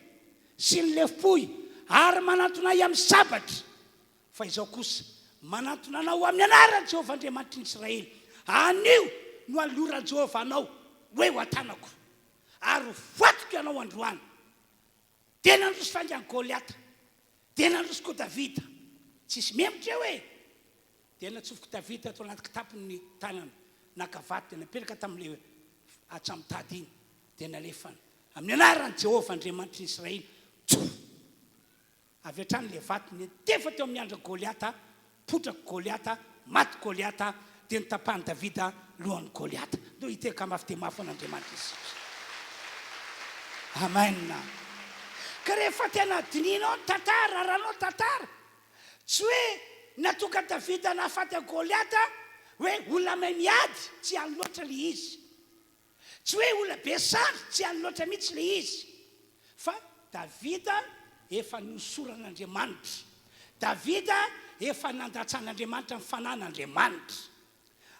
sy ny lefipoy ary manatonay amin'ny sabatra. Fa izao kosa manatonanao amin'ny anaran'i Jehovah Andriamanitry ny Israely. Anio no aloran'i Jehovah anao hoe ho atanako. Ary voatoko ianao androany. Dia nandroso fangan'i Goliata. Dia nandrosoko Davida. Tsisy memitra eo e. Dia natsofoko Davida atao anaty kitapony tanana. Nakavaty dia napetraka tamin'ilay atsamotady iny. Dia nalefana. Amin'ny anaran'i Jehovah Andriamanitry ny Israely. Avy hatrany le vaty tefa teo amin'ny andro Goliata, potrako Goliata, maty Goliata, dia nitapahany Davida lohan'ny Goliata. Do hiteka mafy dia mafy an'Andriamanitra izy. Amen. Ka rehefa tena dininao ny tantara, aranao ny tantara, tsy hoe natonga Davida nahafaty Goliata hoe olona mahay miady, tsy any loatra le izy. Tsy hoe olona be sary, tsy any loatra mihitsy le izy. Fa Davida efa nosoran'Andriamanitra. Davida efa nandatsan'Andriamanitra amin'ny fanan'Andriamanitra.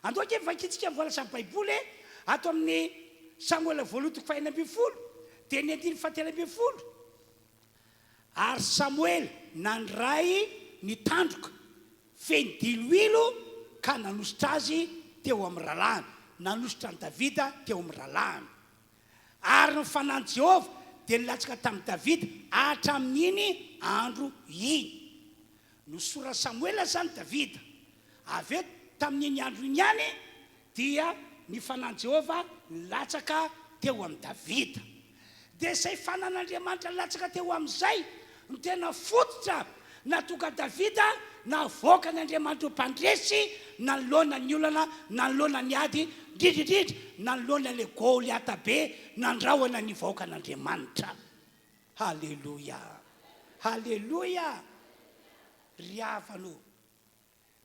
Andoha vakitsika voalaza ny Baiboly ato amin'ny Samuel voalohany toko 2 dia ny 7. Ary Samuel nandray nitandroka feny diloilo ka nanositra azy teo amin'ny ralahany. Nanositra ny Davida teo amin'ny ralahany. Ary ny fanan'i Jehovah dia nilatsaka tamin'i Davida hatramin'iny andro iny. Nosora Samuel zany Davida. Avy eo tamin'iny andro iny ihany dia ny fanan'i Jehovah nilatsaka teo amin'ny Davida. Dia izay fanan'Andriamanitra nilatsaka teo amin'izay no tena fototra natonga Davida navoaka ny Andriamanitra ho mpandresy nanoloana ny olana, nanoloana ny ady, indrindrindrindra nanoloana le Goliata be, nandrahoana ny vahoaka an'Andriamanitra. Halleluia. Halleluia. Ry havano,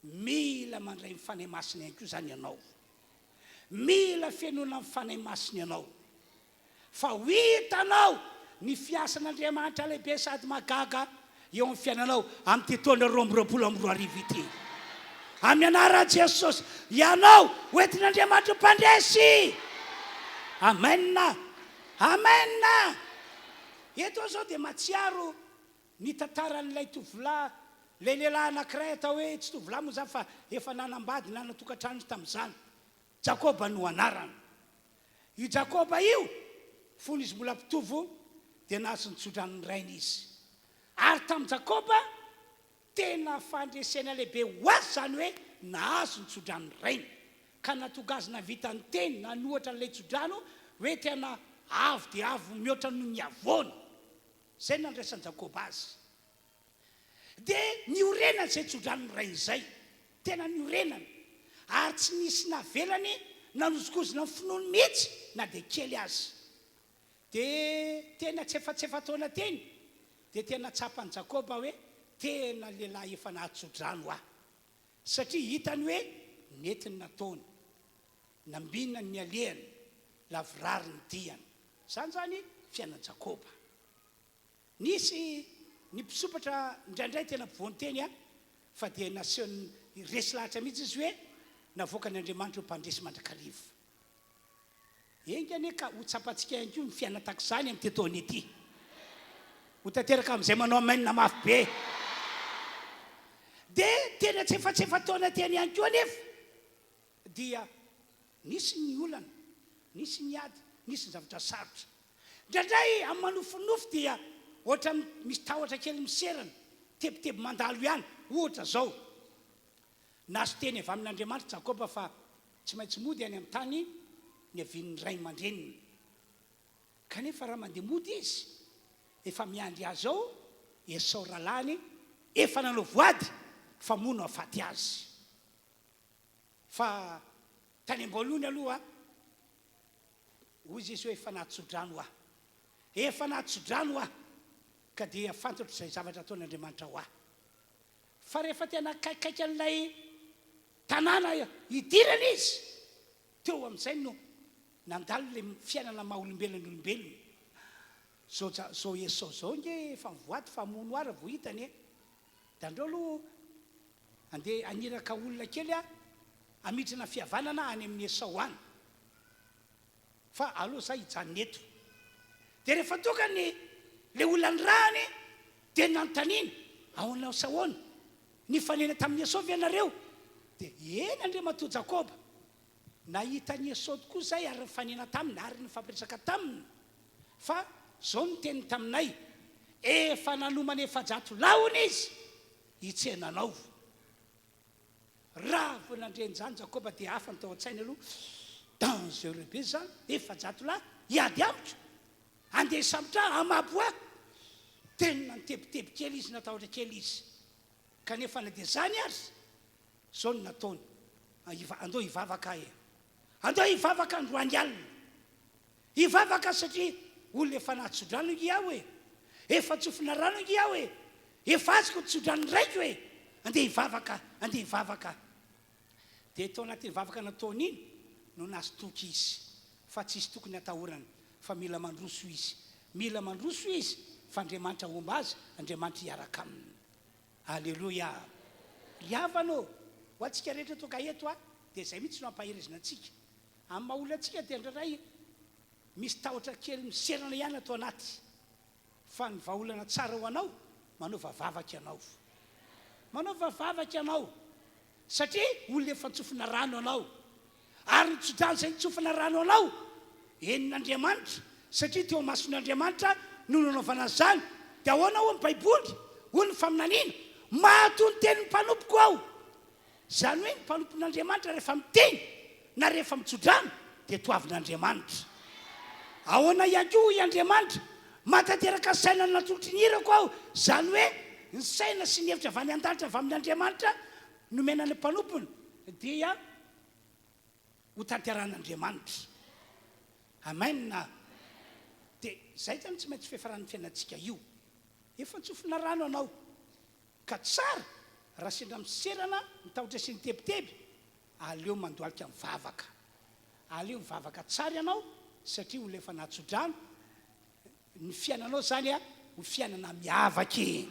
mila mandray mifanahy masina ihany koa zany ianao. Mila fiainona mifanahy masina ianao. Fa ho hitanao ny fiasan'Andriamanitra lehibe sady magaga eo amin'ny fiainanao amin'ny taona 2024 ity. Amin'ny anaran'i Jesosy, ianao hoentin'Andriamanitra mpandresy. Amen. amena. Eto zao dia matsiaro ny tantaran'ilay tovolahy lay lehilahy anankiray atao hoe tsy tovolahy moa zany fa efa nanambady nanatokantrano tamin'izany. Jakoba no anarany. Io Jakoba io fony izy mbola mpitovo dia nahazo ny tsodrano ny rainy izy. Ary tamin'ny Jakoba tena fandresena lehibe ho azy zany hoe nahazo ny tsodrano ny rainy. Ka natonga azy navita ny teny nanohatra n'ilay tsodrano hoe tena avo dia avo mihoatra noho ny avoana. Zay nandraisan'ny Jakoba azy. Dia niorenany izay tsodrano ny rainy izay. Tena niorenany. Ary tsy nisy navelany nanozokozina ny finoany mihitsy na dia kely azy. Dia tena tsy efa taona teny dia tena tsapany Jakoba hoe tena lehilahy efa nahatsodrano aho. Satria hitany hoe netiny nataony, nambinany ny alehany, lavorary ny diany. Zany fiainan'i Jakoba. Nisy ny mpisopatra indraindray tena mpivoany teny fa dia nasehony resy lahatra mihitsy izy hoe navoaka ny Andriamanitra ho mpandresy mandrakariva. Enga ane ka ho tsapantsika ihany koa ny fiaina tahaka izany amin'ny tontolo ity. Ho tanteraka amin'izay manao amainina mafy be. Dia tena tsy efa taona teny ihany koa anefa dia nisy ny olana, nisy ny ady, nisy ny zavatra sarotra. Indraindray amin'ny manofonofo dia ohatra misy tahotra kely miserana, tebotebo mandalo ihany, ohatra zao. Nazo teny avy amin'Andriamanitra Jakoba fa tsy maintsy mody any amin'ny tany ny avian'ny ray aman-dreniny. Kanefa raha mandeha mody izy, efa miandry azy ao, Esau ralany, efa nanao voady, fa mono afaty azy. Fa tany amboalohany aloha, hoy izy hoe efa nahatsodrano aho. Efa nahatsodrano aho, ka dia fantatra izay zavatra ataon'Andriamanitra ho aho. Fa rehefa tena kaikaiky an'ilay tanàna idirana izy, teo amin'izay no nandalo le fiainana maha-olombelon'olombelona. Zao Esau zao nge efa mivoady fa mono ary vao hitany. Da andreo aloha andeha aniraka olona kely amitrana fihavanana any amin'ny Esau any. Fa aloha zay hijanona eto. Dia rehefa tonga le olona ny rahany dia nanontaniana, ahoana sahoana ny fanena tamin'ny Esau ianareo? Dia eny andre matoa Jakoba, nahita ny Esau tokoa zay ary fanena taminy ary nifampiresaka taminy. Fa zao ny teniny taminay, efa nanomana efa-jato laona izy hitsenanao. Raha vao nandreny zany Jakoba dia hafa ny tao an-tsainy aloha, dangereux be zany, efa-jato lahy hiady amiko, andeha samotra amabo aho. Tena nitebiteby kely izy, natahotra kely izy. Kanefa na dia zany azy, zao no nataony, andao hivavaka e. Andao hivavaka androany alina. Hivavaka satria olona efa nahatsodrano iaho e. Efa tsofina rano iaho e. Efa azoko tsodrano raiky hoe. Andeha hivavaka, andeha hivavaka. Dia tao anatin'ny vavaka nataony iny no nahazo toky izy. Fa tsy isy tokony atahorana, fa mila mandroso izy. Mila mandroso izy, fa Andriamanitra omba azy, Andriamanitra hiaraka aminy. Alleluia. Riavanao, ho antsika rehetra toka eto dia izay mihitsy no ampaherezana antsika. Amin'ny maha-olona antsika dia indraindray misy tahotra kely miserana ihany atao anaty. Fa ny vahaolana tsara ho anao, manaova vavaka ianao. Manaova vavaka ianao. Satria olona efa nitsofina rano anao. Ary nitsodrano izay nitsofina rano anao, enin'Andriamanitra. Satria teo mason'Andriamanitra no nanaovana zany. Dia ahoana ho ny Baiboly, ho ny faminaniana, mahatoa ny tenin'ny mpanompoka aho. Zany hoe ny mpanompon'Andriamanitra rehefa miteny na rehefa mitsodrano dia toavin'Andriamanitra. Ahoana ihany koa i Andriamanitra matateraka saina natolotry ny irako aho. Zany hoe ny saina sy ny hevitra avy any an-danitra avy amin'Andriamanitra nomena ny mpanompony dia ho tanteran'Andriamanitra. Amen. Dia zay zany tsy maintsy fiafaran'ny fiainantsika io. Efa nitsofina rano anao, ka tsara raha sendra miserana mitahotra sy ny tebiteby, aleo mandoalika mivavaka. Aleo mivavaka tsara ianao, satria olona efa nahatsodrano. Ny fiainanao zany ho fiainana miavaky,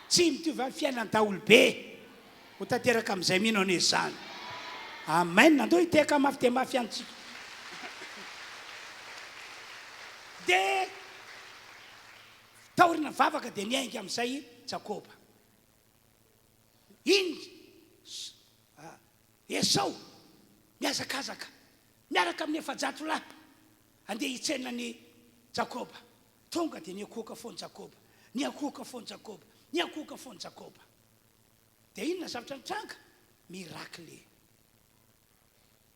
tsy mitovy amin'ny fiainana daholobe. Ho tanteraka amin'izay mino ane zany. Amen. Andao hiteka mafy dia mafy antsika. dia taorina vavaka dia niainga amin'izay Jakoba. Iny Esau miazakazaka miaraka amin'ny 700 lapa andeha hitsena ny Jakoba. Tonga dia niakoka foany Jakoba, niakoka foany Jakoba, niakoka foany Jakoba. Dia inona zavatra nitranga? Mirakle.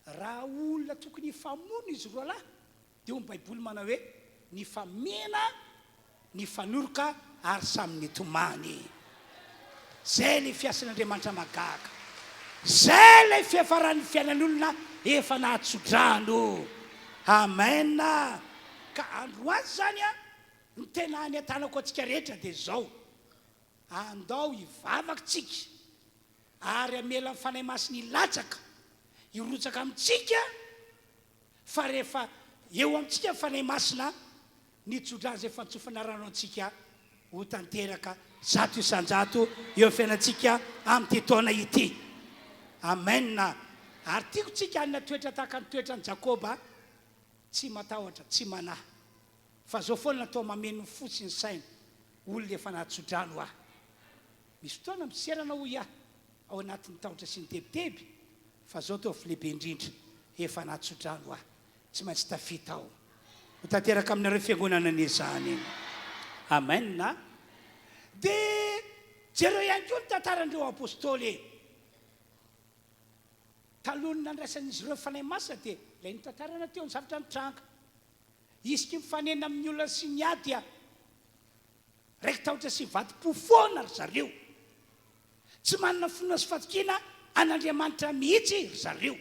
Raha olona tokony hifamono izy roa lahy dia ny Baiboly manao hoe ny famena, ny fanoroka ary samy nitomany. Zay le fiasan'Andriamanitra mahagaga. Zay le fiafaran'ny fiainan'olona efa nahatsodrano. Amen. Ka androany zany ny tena any an-tanako antsika rehetra dia zao: andao hivavakantsika ary amela ny fanahy masina hilatsaka hirotsaka amintsika, fa rehefa eo amintsika fanahy masina nitsodrany zay fantsofana rano antsika ho tanteraka 100 isan-jato eo fiainantsika amin'ity taona ity. Amen. Ary tiako tsika anina toetra tahaka ny toetra ny Jakoba, tsy matahotra, tsy manahy, fa zao foana natao mameno ny fo sy ny saina olona efa nahatsodrano aho. Misy fotoana miserana hoy aho ao anatin'ny tahotra sy ny tebiteby, fa zao tao lehibe indrindra efa nahatsodrano aho, tsy maintsy tafita ao ho tanteraka aminareo fiangonana an'izany. Amen. Dia jereo ihany koa ny tantarandreo apôstôly talohany nandraisan'izy ireo fanahy masina dia ilay nitantarana teo ny zavatra nitranga. Isika mifanena amin'ny olona sy ny ady raiky tahotra sy vadi-po foana ry zareo, tsy manana fonona sy fatokiana an'Andriamanitra mihitsy ry zareo.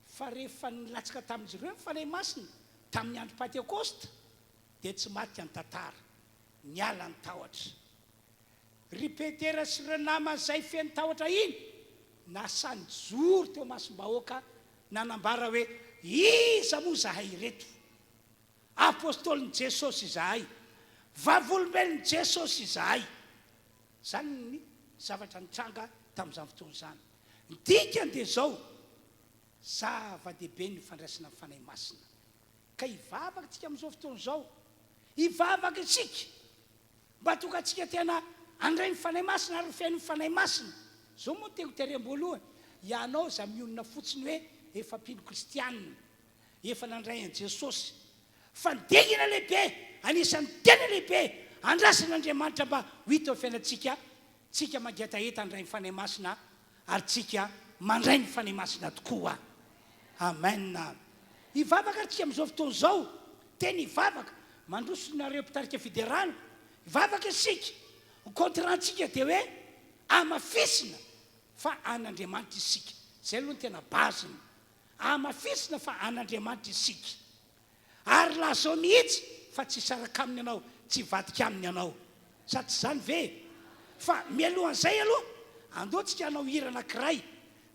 Fa rehefa nilatsaka tamin'izy ireo ny fanahy masina tamin'ny andro Pentekosta dia tsy maty ny tantara, niala ny tahotra. Ry Petera sy ireo namany izay feno tahotra iny nasany joro teo masom-bahoaka, nanambara hoe iza moa zahay reto? Apôstôlin'i Jesosy izahay, vavolombelon'i Jesosy izahay. Zany ny zavatra nitranga tamin'izany fotoana izany. Ny dikany dia zao: zava-dehibe ny fandraisana amin'ny fanahy masina. Ka hivavaka tsika amin'izao fotoana izao, hivavaka isika mba tonga antsika tena handray ny fanahy masina ary fiain'ny fanahy masina. Zao moa teko terem-boalohany, ianao za mionona fotsiny hoe efa mpino kristianina, efa nandray an' Jesosy, fa nidegina lehibe, anisan'ny tena lehibe andrasan'Andriamanitra mba ho hita eo fiainantsika, tsika mangetaheta handray ny fanahy masina ary tsika mandray ny fanahy masina tokoa. Amen. Hivavaka tsika amin'izao fotoana izao, tena hivavaka mandrosonareo mpitarika fiderana, hivavaka isika. Ny contrantsika dia hoe amafisina fa an'Andriamanitra isika. Zay aloha ny tena baziny, amafisina fa an'Andriamanitra isika. Ary lazao mihitsy fa tsy saraka aminy ianao, tsy vadika aminy ianao, sady tsy zany ve? Fa mialohan'izay aloha andaontsika hanao hira anankiray,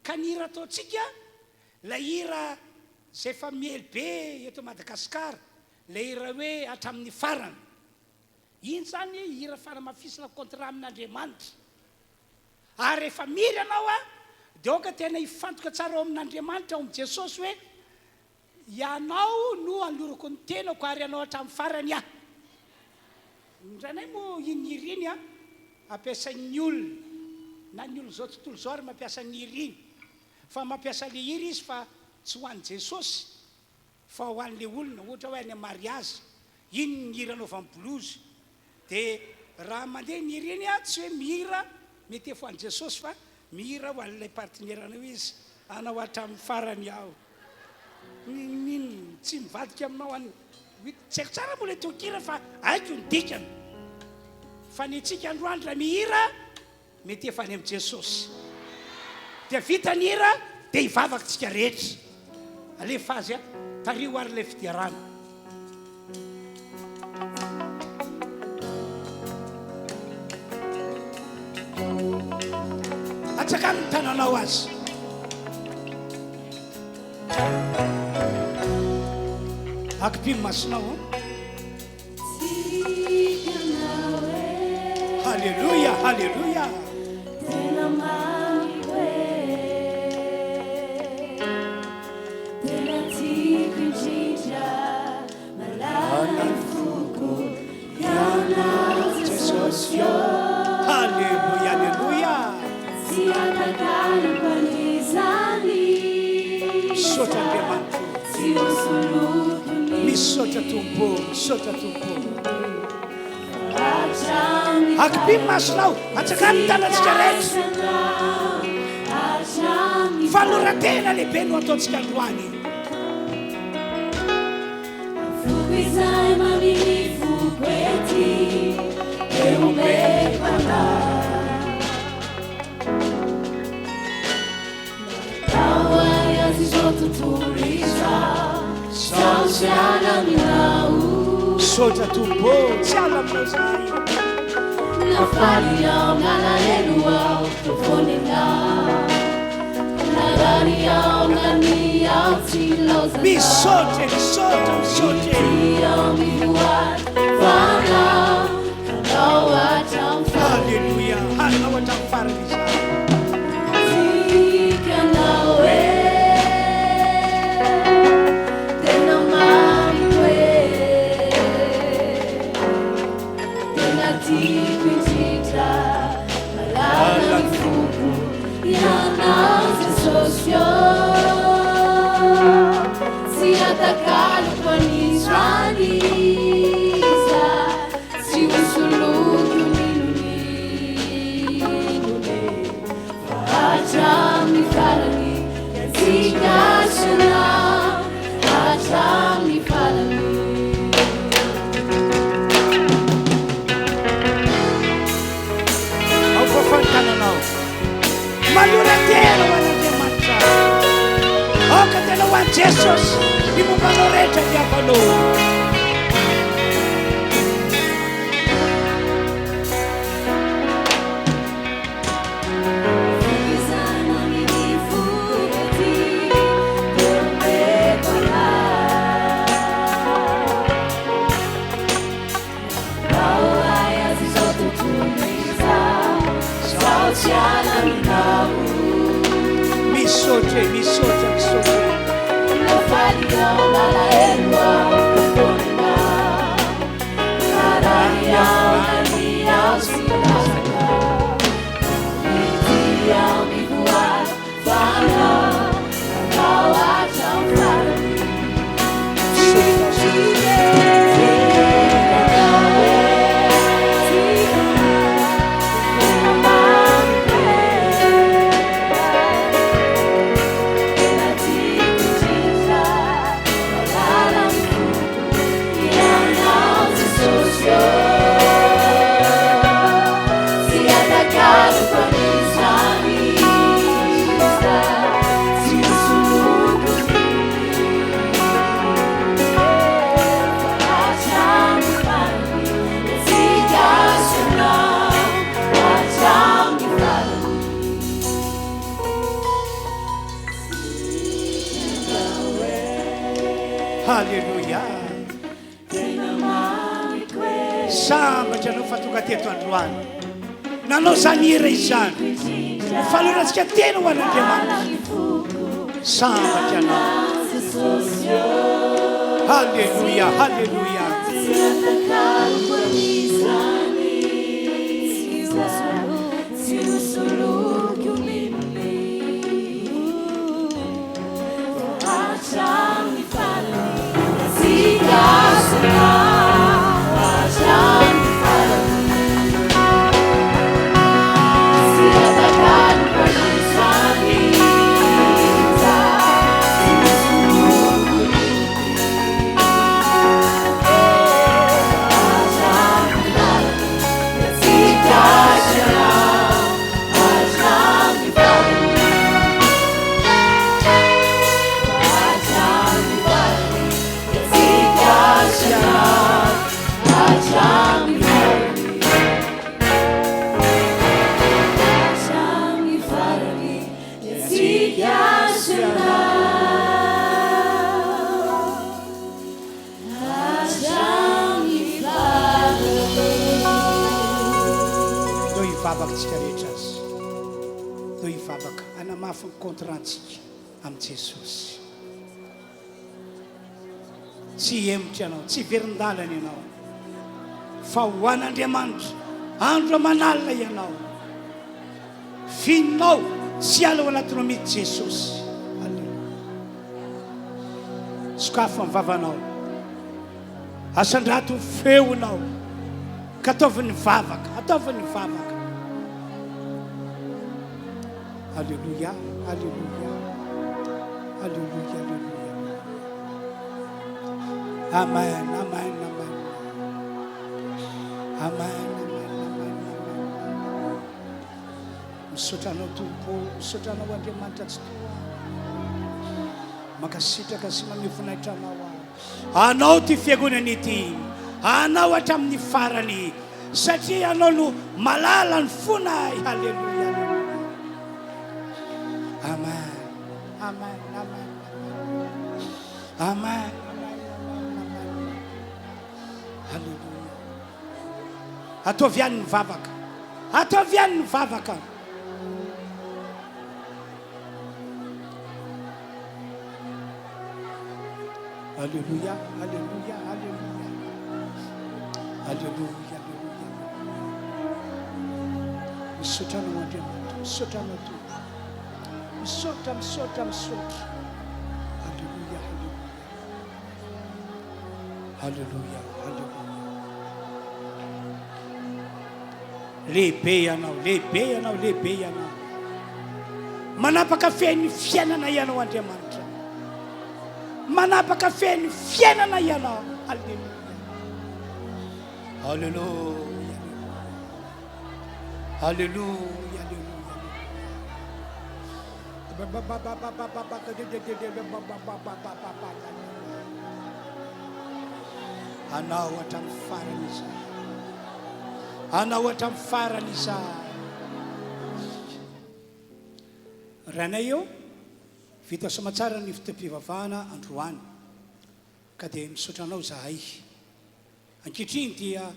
ka ny hira ataontsika la hira zay efa miely be eto Madagasikara, la hira hoe hatramin'ny farany. Iny zany hira faramafisina kontra amin'Andriamanitra. Ary rehefa miry ianao dia oka tena hifantoka tsara ao amin'Andriamanitra, ao amin'i Jesosy hoe ianao no anorako ny tenako ary ianao hatramin'ny farany aho. Indranay moa iny hira iny ampiasain'ny olona, na ny olona zao tontolo zao ary mampiasa ny hira iny, fa mampiasa le hira izy fa tsy ho an'i Jesosy fa ho an'le olona, ohatra hoe any mariazy. Iny ny hira anaovan'ny bolozy. Dia raha mandeha ny hira iny tsy hoe mihira mety efa ho an'i Jesosy, fa mihira ho an'ilay parteneranao izy, anao hatramin'ny farany aho. Iny tsy mivadika aminao any, tsy haiko tsara moa le tonkira fa haiko ny dikany. Fa ny tsika androany raha mihira mety efa any amin'i Jesosy. Dia vita ny hira dia hivavaka tsika rehetra. Alefa azy tario ary ilay fidiarana. Atsakany ny tananao azy. Akipimo masonao. Halleluja, halleluja. Halleluja, halleluja. Misaotra Andriamanitra, misaotra Tompo, misaotra Tompo. Akipimy masonao, atsakany tanantsika rehetra. Fanoratena lehibe no ataontsika androany. Izay maminy fokwety eo mepana Tawai azy zao tontolo izao Sao tsy ala aminao Misaotra Tompo, tsy ala aminao zay. Nafaly ao nalahelo ao tofonenao Narary ao nani ao tsy laozanao Misaotra, misaotra, misaotra. Halleluja, hanao hatramin'ny farany izay. Atacado con Israelisa, si usuluki uniluni, facciami farami, yazikashana, facciami farami. Ao fafantananao, maloratelo Andriamanitra. Ao ka tena ho an'i Jesosy. Di mombanao rehetra diavanao. Izay maminy fokwety eo mepana Tawai azy zao tontolo izao Sao tsy ala aminao Misaotra, misaotra, misaotra. Nafaly-ao nalahelo ao tofonenao Narary ao nani ao tsy laozanao Mity ao mivoary fanao Nanao hatramin'ny farany Halleluja. Sambatra anao fa tonga teto androany. Nanao zanira izany. Falorantsika tena ho an'Andriamanitra. Sambatra anao. Halleluja, halleluja. Vavakatsika rehetra azy do hivavaka anamafy ny contrantsika amin'i Jesosy. Tsy emotry ianao, tsy verin-dalana ianao, fa ho an'Andriamanitra andro manalina ianao fininao tsy ala ao anatinao mihitsy Jesosy. Sokafo amin'ny vavanao, asandrato feonao ka ataovy ny vavaka, ataovy ny vavaka. Alléluia, alléluia, alléluia, alléluia. Amen, amen, amen. Amen, amen, amen, amen. Misotranao Tompo, misotranao Andriamanitra tsy toa. Makasitraka sy mamivonahitra anao anao ty fiangonana ity, anao hatramin'ny farany satria anao no malala ny fona. Halleluja, amen, amen, amen, amen, amen, halleluja. Ataoviany ny vavaka, ataoviany ny vavaka. Alléluia, alléluia, alléluia, alléluia, alléluia. Misotranao Andriamanitra, misotranao Tompo, misotra, misotra, misotra. Alléluia, alléluia, alléluia, alléluia. Lehibe ianao, lehibe ianao, lehibe ianao. Manapaka feny fiainana ianao Andriamanitra. Manapaka feny fiainana ianao. Alleluia, alleluia, alleluia, alleluia. Anao hatramin'ny farany izay, anao hatramin'ny farany izay. Ranay eo vita somatsara ny fotoam-pivavahana androany ka dia misotranao zahay. Ankehitriny dia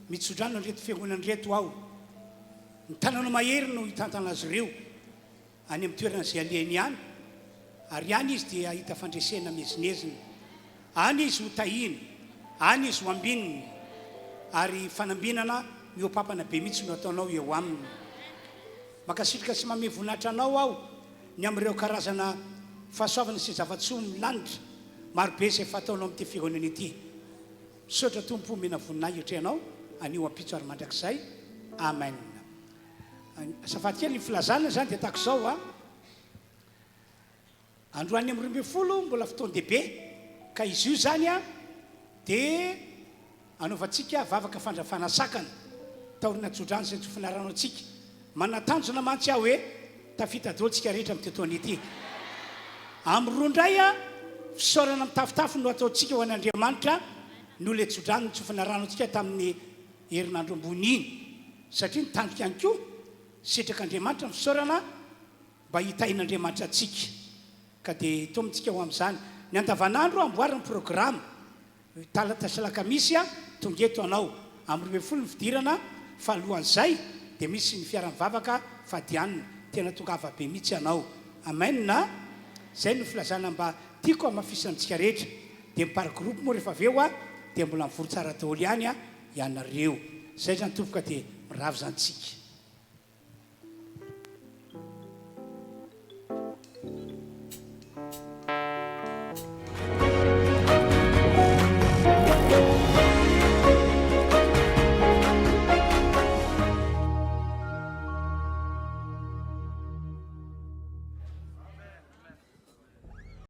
mitsodrano anreto fiangonana reto aho. Ny tanàna mahery no hitantana azy ireo any amin'ny toerana izay alehany ihany, ary any izy dia hita fandresena mezinezina, any izy ho tahiny, any izy ho ambininy, ary fanambinana mihoapapana be mihitsy no ataonao eo aminy. Makasitraka sy mame voninahitra anao aho ny amin'ireo karazana fahasoavana sy zava-tsoa milanitra marobe izay fataonao amin'ity fiangonana ity. Misaotra Tompo mena voninahitra ianao anio ampitso ary mandrakizay. Amen. Azafady kely ny filazana zany dia tahaka izao androany amin'ny 12 mbola fotoan-dehibe ka izy io zany dia anaovantsika vavaka fandrafana sakana taorina tsodrano izay tsofinarano antsika. Manatanjona mantsy aho hoe tafita daholo tsika rehetra amin'ny totoana ity. Amin'ny roa indray fisaorana mitafitafy no ataontsika ho an'Andriamanitra no le tsodrano ny tsofina rano antsika tamin'ny herinandro ambony iny, satria nitandrika ihany koa sitrak'Andriamanitra ny fisaorana mba hitahin'Andriamanitra antsika. Ka dia tomintsika ho amin'izany ny andavanandro amboarina programme Talata sy Alakamisy tonga eto anao amin'ny 20 ny fidirana fa alohan'izay dia misy ny fiaram-bavaka fifadianana tena tonga avabe mihitsy anao. Amen na zay no filazana mba tiako amafisantsika rehetra dia mipargroupe moa rehefa aveo dia mbola mivory tsara daholo ihany ianareo. Zay zany tompoka dia miravo zantsika.